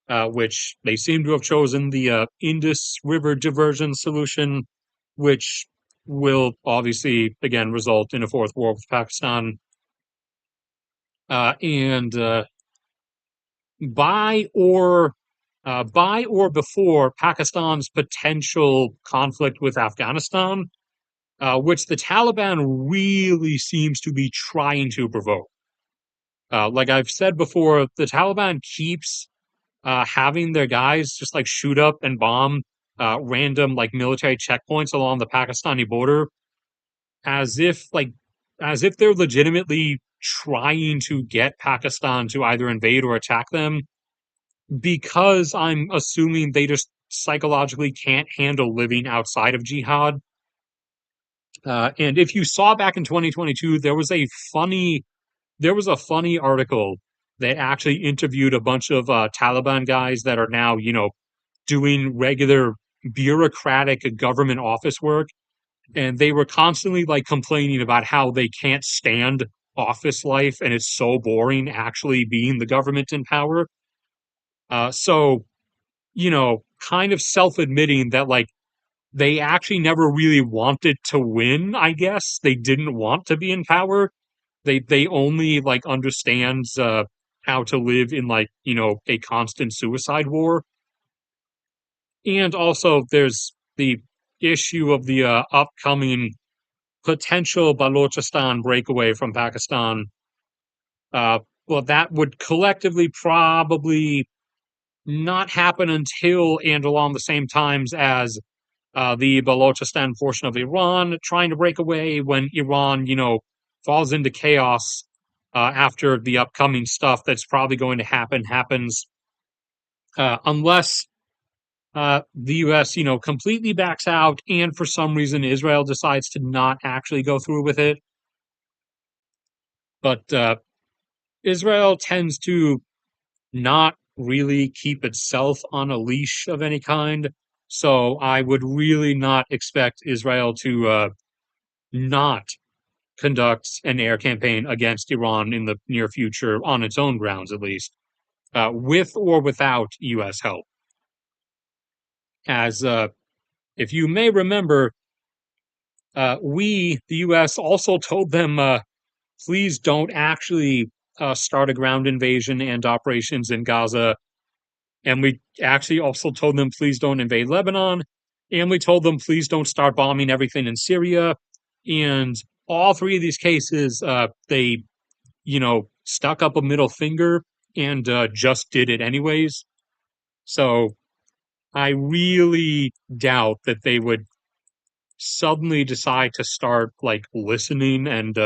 which they seem to have chosen the Indus River diversion solution, which will obviously again result in a fourth war with Pakistan. And by or by or before Pakistan's potential conflict with Afghanistan, which the Taliban really seems to be trying to provoke. Like I've said before, the Taliban keeps having their guys just like shoot up and bomb random like military checkpoints along the Pakistani border, as if like as if they're legitimately trying to get Pakistan to either invade or attack them, because I'm assuming they just psychologically can't handle living outside of jihad. And if you saw back in 2022, there was a funny article that actually interviewed a bunch of Taliban guys that are now, doing regular bureaucratic government office work. And they were constantly like complaining about how they can't stand office life and it's so boring actually being the government in power. So, kind of self admitting that like they actually never really wanted to win, I guess. They didn't want to be in power. They only like understands how to live in like, a constant suicide war. And also there's the issue of the upcoming potential Balochistan breakaway from Pakistan. Uh, well, that would collectively probably not happen until and along the same times as the Balochistan portion of Iran, trying to break away when Iran, falls into chaos after the upcoming stuff that's probably going to happens, unless the U.S., completely backs out, and for some reason Israel decides to not actually go through with it. But Israel tends to not really keep itself on a leash of any kind. So I would really not expect Israel to not conduct an air campaign against Iran in the near future, on its own grounds at least, with or without U.S. help. As if you may remember, the U.S., also told them, please don't actually start a ground invasion and operations in Gaza. And we actually also told them, please don't invade Lebanon. And we told them, please don't start bombing everything in Syria. And all three of these cases, they, stuck up a middle finger and just did it anyways. So I really doubt that they would suddenly decide to start like listening and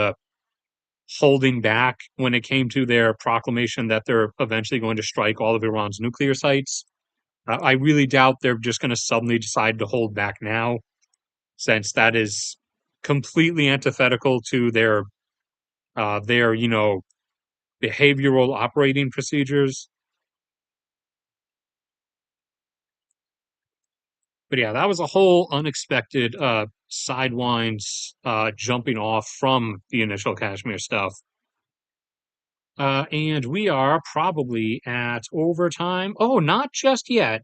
holding back when it came to their proclamation that they're eventually going to strike all of Iran's nuclear sites. I really doubt they're just going to suddenly decide to hold back now, since that is completely antithetical to their behavioral operating procedures. But yeah, that was a whole unexpected sidewinds jumping off from the initial Kashmir stuff. And we are probably at overtime. Oh, not just yet.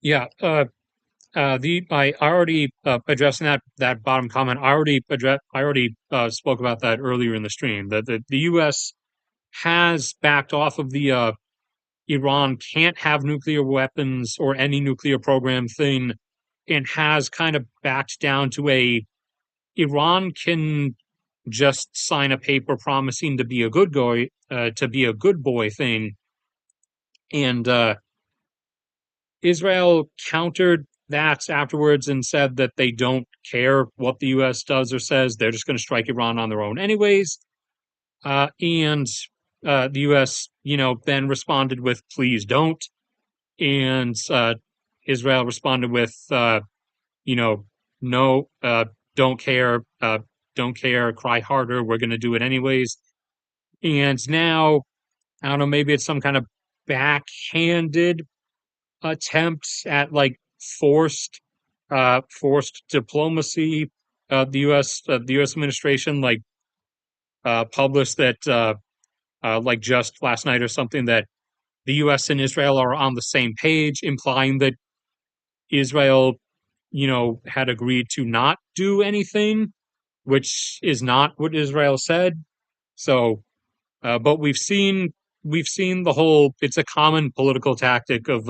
Yeah, the I already addressing that bottom comment. I already spoke about that earlier in the stream. That the U.S. has backed off of the Iran can't have nuclear weapons or any nuclear program thing, and has kind of backed down to a Iran can just sign a paper promising to be a good boy thing, and Israel countered that afterwards and said that they don't care what the U.S. does or says; they're just going to strike Iran on their own anyways. And the U.S., then responded with "Please don't," and Israel responded with, you know, "No, don't care, don't care, cry harder. We're going to do it anyways." And now, I don't know, maybe it's some kind of backhanded attempts at like forced diplomacy. The U.S. administration like published that like just last night or something, that the U.S. and Israel are on the same page, implying that Israel, had agreed to not do anything, which is not what Israel said. So, but we've seen the whole. It's a common political tactic of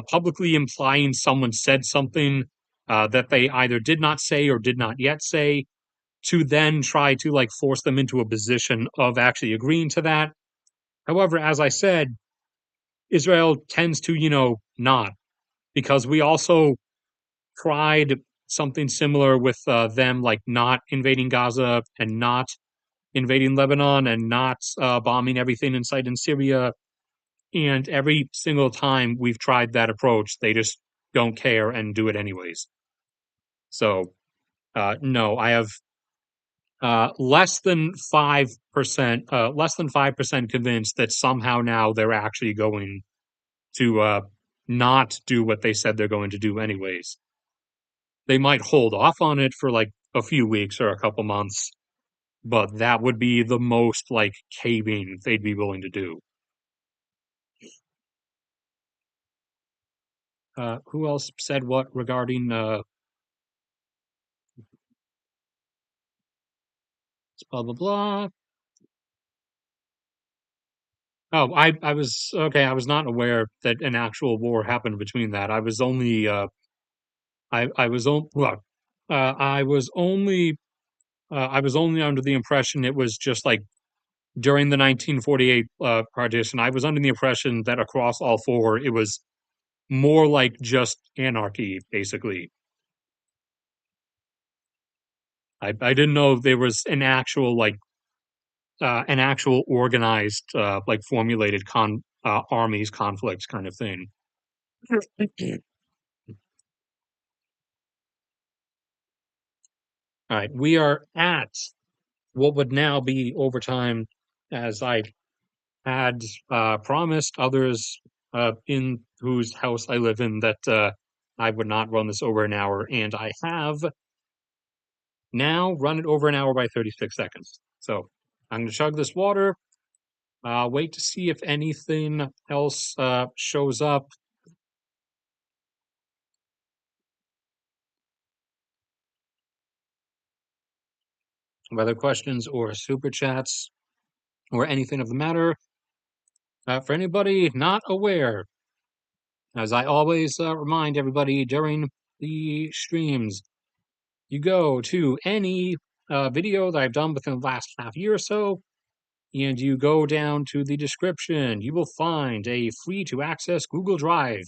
publicly implying someone said something that they either did not say or did not yet say, to then try to like force them into a position of actually agreeing to that. However, as I said, Israel tends to, not, because we also tried something similar with them, like not invading Gaza and not invading Lebanon and not bombing everything in sight in Syria. And every single time we've tried that approach, they just don't care and do it anyways. So, no, I have less than 5% convinced that somehow now they're actually going to not do what they said they're going to do anyways. They might hold off on it for like a few weeks or a couple months, but that would be the most like caving they'd be willing to do. Who else said what regarding blah blah blah? Oh, I was okay. I was not aware that an actual war happened between that. I was only I was on well, I was only I was only under the impression it was just like during the 1948 partition. I was under the impression that across all four, it was more like just anarchy, basically. I didn't know there was an actual organized like formulated armies conflicts kind of thing. All right, we are at what would now be overtime, as I had promised others in whose house I live in that I would not run this over an hour, and I have now run it over an hour by 36 seconds. So I'm going to chug this water, wait to see if anything else shows up. Whether questions or super chats or anything of the matter. For anybody not aware, as I always remind everybody during the streams, you go to any video that I've done within the last half year or so, and you go down to the description. You will find a free to access Google Drive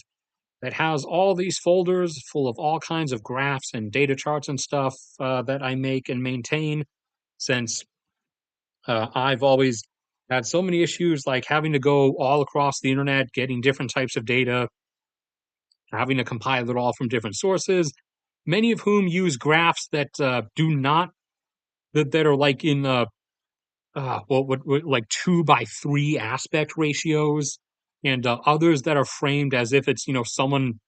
that has all these folders full of all kinds of graphs and data charts and stuff that I make and maintain since I've always had so many issues like having to go all across the internet, getting different types of data, having to compile it all from different sources, many of whom use graphs that do not that are like in what like 2:3 aspect ratios, and others that are framed as if it's someone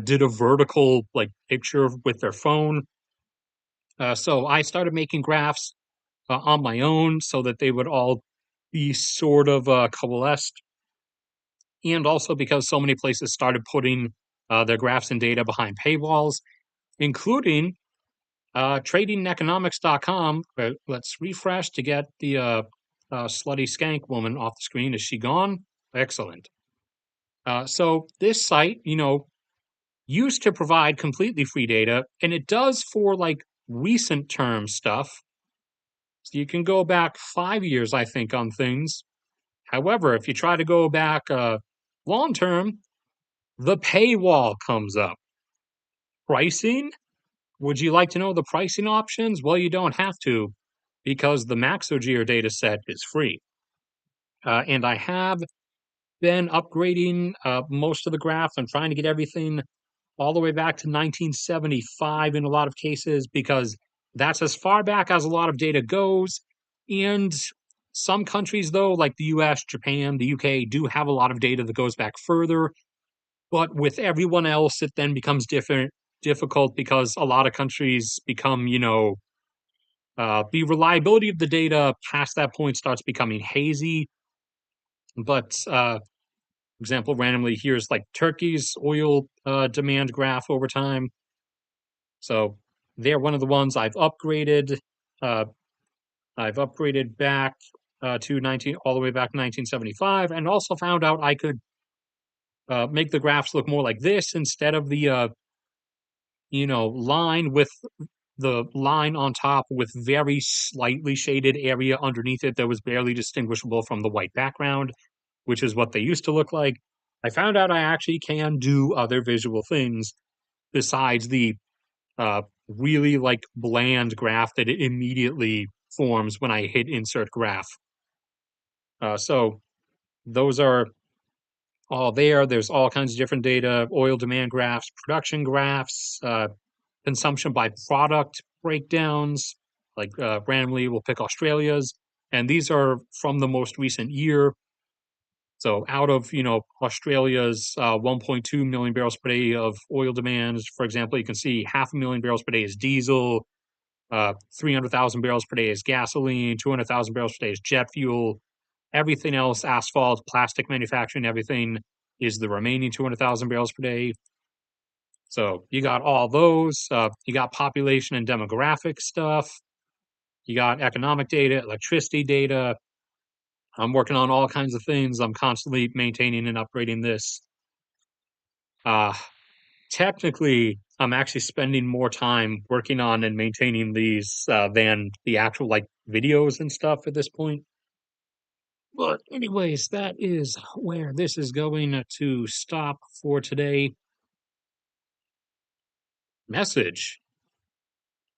did a vertical like picture with their phone. So I started making graphs on my own so that they would all be sort of coalesced, and also because so many places started putting their graphs and data behind paywalls, including tradingeconomics.com. Let's refresh to get the slutty skank woman off the screen. Is she gone? Excellent. So this site, used to provide completely free data, and it does for like recent term stuff. So you can go back 5 years, I think, on things. However, if you try to go back long term, the paywall comes up. Pricing? Would you like to know the pricing options? Well, you don't have to because the MaxoGear data set is free. And I have been upgrading most of the graphs. I'm trying to get everything all the way back to 1975 in a lot of cases because that's as far back as a lot of data goes. And some countries, though, like the US, Japan, the UK, do have a lot of data that goes back further. But with everyone else, it then becomes difficult because a lot of countries become, the reliability of the data past that point starts becoming hazy. But example, randomly, here's like Turkey's oil demand graph over time. So they're one of the ones I've upgraded. Uh, I've upgraded back to all the way back to 1975, and also found out I could make the graphs look more like this instead of the line with the line on top with very slightly shaded area underneath it that was barely distinguishable from the white background, which is what they used to look like. I found out I actually can do other visual things besides the really like bland graph that it immediately forms when I hit insert graph. So those are all there. There's all kinds of different data, oil demand graphs, production graphs, consumption by product breakdowns, like randomly we'll pick Australia's. And these are from the most recent year. So out of, Australia's 1.2 million barrels per day of oil demand, for example, you can see 500,000 barrels per day is diesel, 300,000 barrels per day is gasoline, 200,000 barrels per day is jet fuel. Everything else, asphalt, plastic manufacturing, everything is the remaining 200,000 barrels per day. So you got all those. You got population and demographic stuff. You got economic data, electricity data. I'm working on all kinds of things. I'm constantly maintaining and upgrading this. Uh, technically, I'm actually spending more time working on and maintaining these than the actual like videos and stuff at this point. But anyways, that is where this is going to stop for today. Message.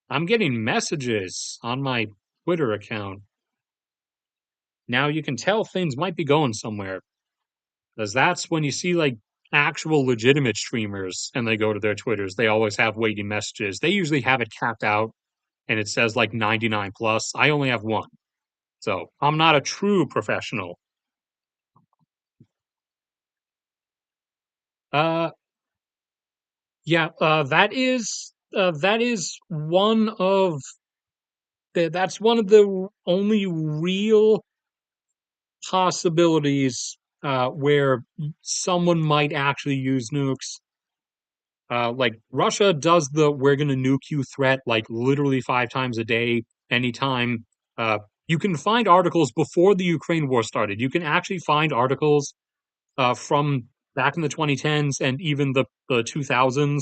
I'm getting messages on my Twitter account. Now you can tell things might be going somewhere. Because that's when you see like actual legitimate streamers and they go to their Twitters, they always have waiting messages. They usually have it capped out and it says like 99 plus. I only have one. So I'm not a true professional. Uh yeah, that is one of that's one of the only real possibilities where someone might actually use nukes. Like Russia does the "we're going to nuke you" threat like literally 5 times a day, anytime. You can find articles before the Ukraine war started. You can actually find articles from back in the 2010s and even the 2000s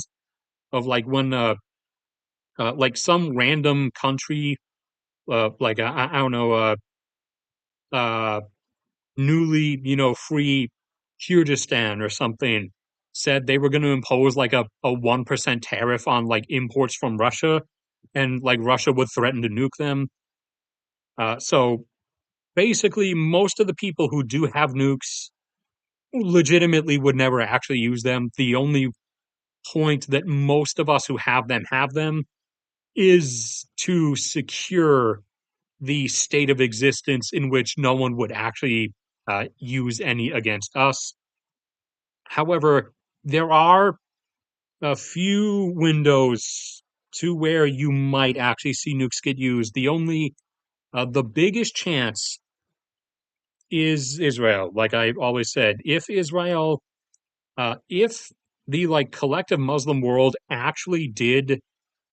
of like when like some random country like I don't know uh, newly, free Kyrgyzstan or something said they were going to impose like a 1% tariff on like imports from Russia and like Russia would threaten to nuke them. So basically, most of the people who do have nukes legitimately would never actually use them. The only point that most of us who have them is to secure the state of existence in which no one would actually use any against us. However, there are a few windows to where you might actually see nukes get used. The biggest chance is Israel. Like I always said, if the like collective Muslim world actually did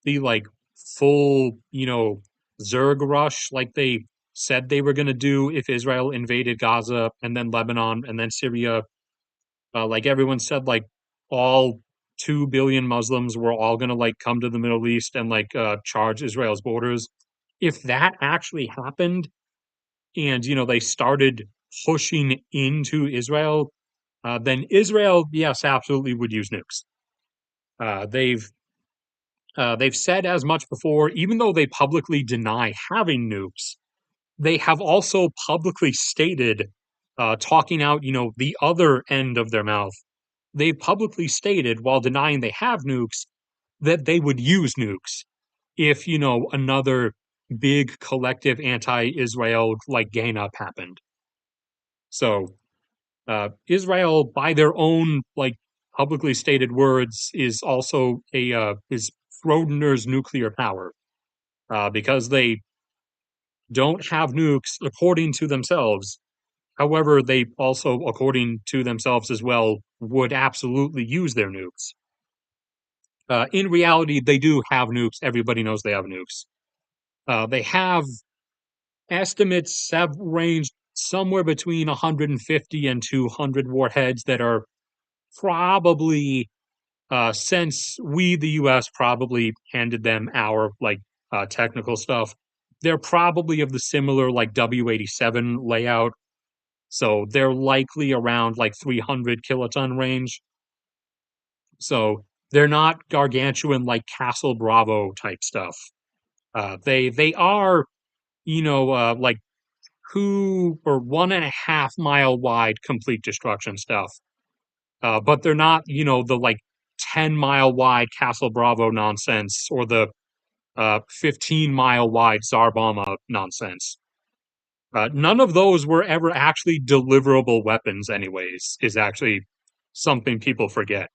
the like full, Zerg rush, like they said they were going to do if Israel invaded Gaza and then Lebanon and then Syria, like everyone said, like all 2 billion Muslims were all gonna like come to the Middle East and like charge Israel's borders. If that actually happened, and they started pushing into Israel, then Israel, yes, absolutely would use nukes. Uh, they've they've said as much before, even though they publicly deny having nukes. They have also publicly stated, talking out, the other end of their mouth, they publicly stated, while denying they have nukes, that they would use nukes if, another big collective anti-Israel like gang up happened. So Israel, by their own like publicly stated words, is also a is Schrodinger's nuclear power because they don't have nukes according to themselves. However, they also, according to themselves as well, would absolutely use their nukes. In reality, they do have nukes. Everybody knows they have nukes. They have estimates have ranged somewhere between 150 and 200 warheads that are probably, since we, the U.S., probably handed them our like technical stuff, they're probably of the similar like W-87 layout. So they're likely around like 300 kiloton range. So they're not gargantuan like Castle Bravo type stuff. They are, like 2 or 1.5 mile wide complete destruction stuff. But they're not, the like 10-mile wide Castle Bravo nonsense or the 15-mile wide Tsar Bomba nonsense. None of those were ever actually deliverable weapons, anyways, is actually something people forget.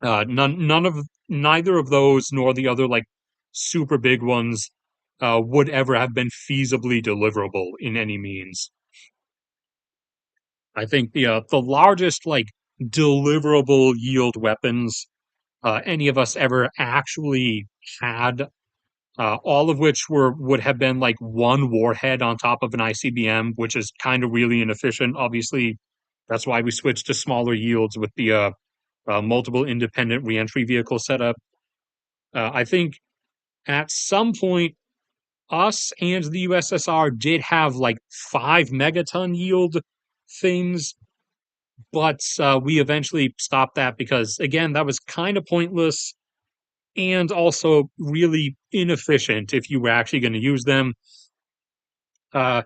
Neither of those nor the other like super big ones would ever have been feasibly deliverable in any means. I think the largest like deliverable yield weapons any of us ever actually had, all of which would have been like one warhead on top of an ICBM, which is kind of really inefficient. Obviously, that's why we switched to smaller yields with the multiple independent reentry vehicle setup. I think at some point, us and the USSR did have like 5 megaton yield things, but we eventually stopped that because, again, that was kind of pointless and also really inefficient if you were actually going to use them. Uh,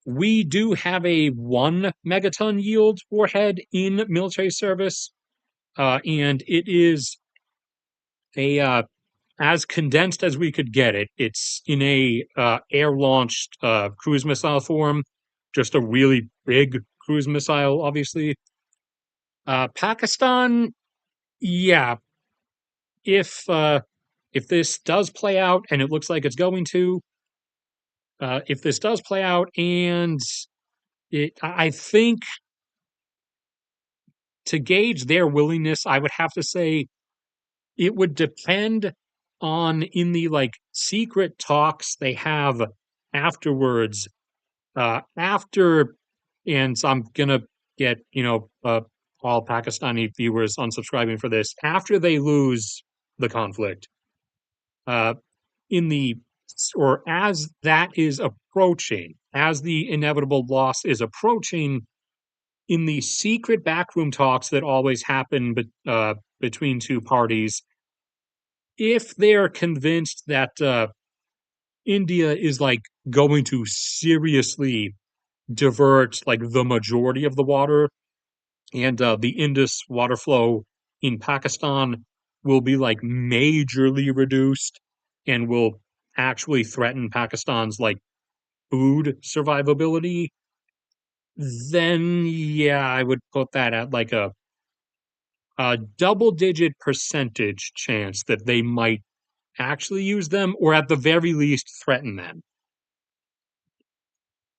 we do have a 1 megaton yield warhead in military service, and it is a as condensed as we could get it. It's in a air-launched cruise missile form, just a really big cruise missile, obviously. Pakistan, yeah, if this does play out, and it looks like it's going to, if this does play out, and I think to gauge their willingness, I would have to say it would depend on in the like secret talks they have afterwards. After, and so I'm gonna get all Pakistani viewers unsubscribing for this. After they lose the conflict, uh, in the or as that is approaching, as the inevitable loss is approaching, in the secret backroom talks that always happen between two parties, if they're convinced that India is like going to seriously divert like the majority of the water, and the Indus water flow in Pakistan will be like majorly reduced and will actually threaten Pakistan's like food survivability, then yeah, I would put that at like a double digit percentage chance that they might actually use them or at the very least threaten them.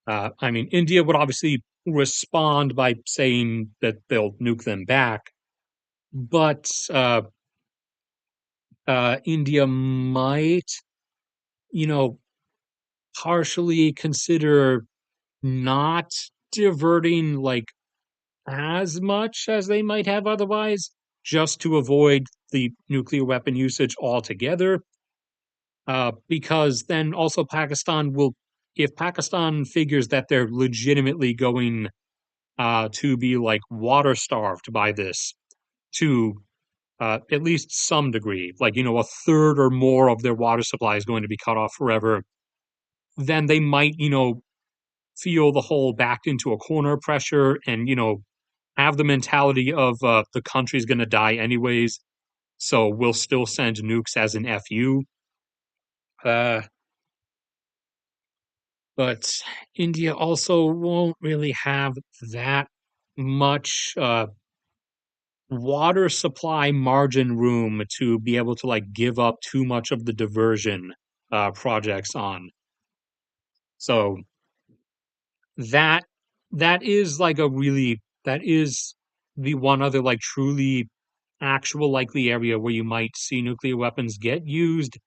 I mean, India would obviously respond by saying that they'll nuke them back, but India might, you know, partially consider not diverting like as much as they might have otherwise, just to avoid the nuclear weapon usage altogether. Because then also Pakistan will, if Pakistan figures that they're legitimately going to be like water starved by this to at least some degree, like, a third or more of their water supply is going to be cut off forever, then they might, feel the whole backed into a corner pressure and, have the mentality of the country's going to die anyways. So we'll still send nukes as an FU. Uh, but India also won't really have that much water supply margin room to be able to like give up too much of the diversion projects on. So that that is like a really that is the one other like truly actual likely area where you might see nuclear weapons get used.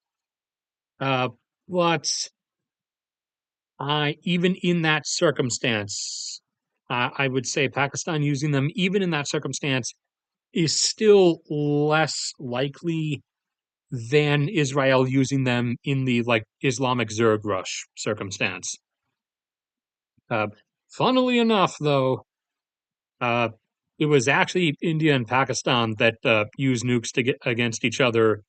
But even in that circumstance, I would say Pakistan using them, even in that circumstance, is still less likely than Israel using them in the like Islamic Zerg rush circumstance. Uh, Funnily enough, though, uh, it was actually India and Pakistan that used nukes to get against each other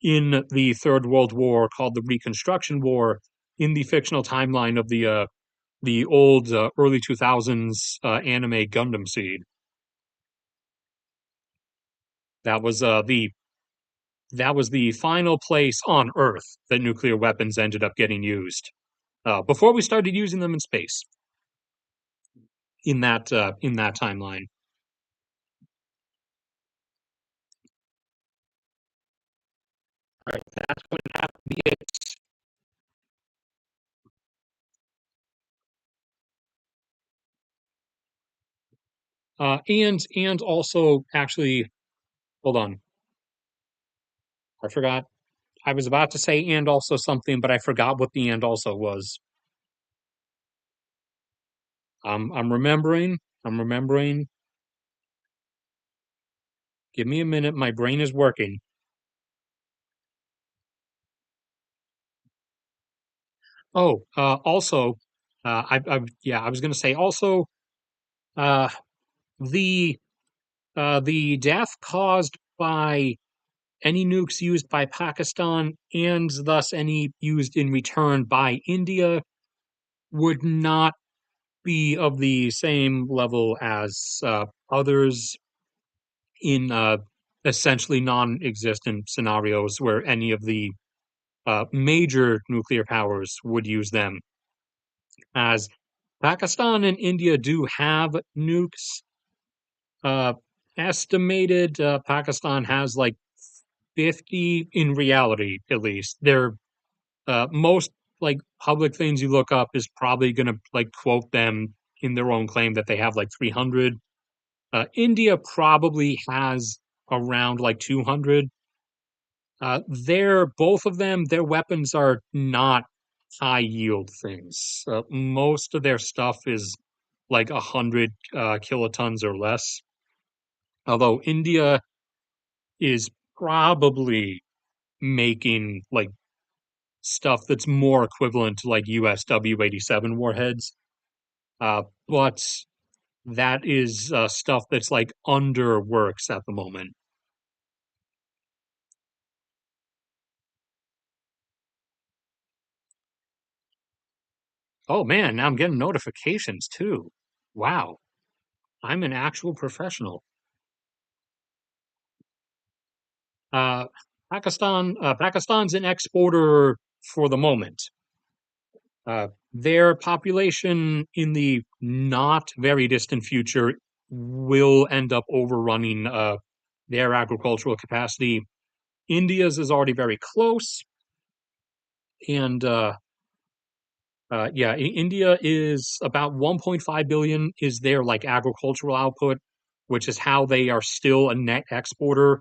in the Third World War, called the Reconstruction War, in the fictional timeline of the old early 2000s anime Gundam Seed. That was the final place on Earth that nuclear weapons ended up getting used. Before we started using them in space, in that timeline. All right, that's going to have to be it. And also actually, hold on, I forgot. I was about to say and also something, but I forgot what the and also was. I'm remembering. I'm remembering. Give me a minute. My brain is working. Oh, also, yeah, I was going to say also, uh, the the death caused by any nukes used by Pakistan and thus any used in return by India would not be of the same level as others in essentially non-existent scenarios where any of the major nuclear powers would use them. As Pakistan and India do have nukes, uh, estimated Pakistan has like 50 in reality, at least. They're most like public things you look up is probably going to like quote them in their own claim that they have like 300. India probably has around like 200. They're both of them, their weapons are not high yield things. Most of their stuff is like 100 kilotons or less. Although India is probably making like stuff that's more equivalent to like US W-87 warheads. But that is stuff that's like under works at the moment. Oh man, now I'm getting notifications too. Wow, I'm an actual professional. Uh, Pakistan's an exporter for the moment. Their population in the not very distant future will end up overrunning their agricultural capacity. India's is already very close, and yeah, India is about 1.5 billion is their like agricultural output, which is how they are still a net exporter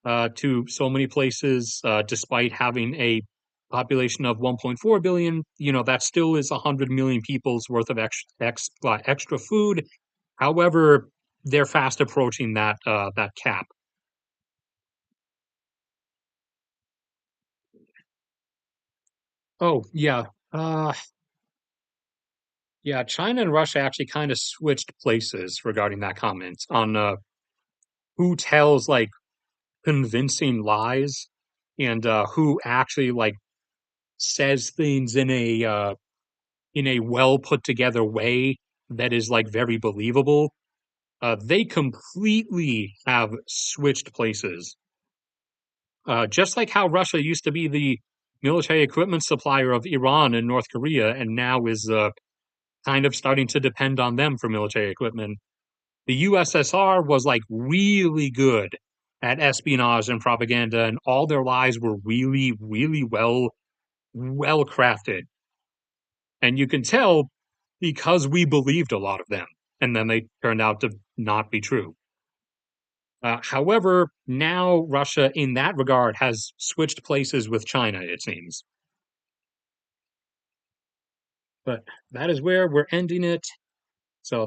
to so many places, despite having a population of 1.4 billion. You know, that still is 100 million people's worth of extra food. However, they're fast approaching that cap. Oh yeah, uh, yeah. China and Russia actually kind of switched places regarding that comment on who tells like convincing lies and who actually like says things in a well put together way that is like very believable. They completely have switched places. Just like how Russia used to be the military equipment supplier of Iran and North Korea, and now is kind of starting to depend on them for military equipment. The USSR was like really good at espionage and propaganda, and all their lies were really, really well crafted. And you can tell because we believed a lot of them, and then they turned out to not be true. However, now Russia, in that regard, has switched places with China, it seems. But that is where we're ending it.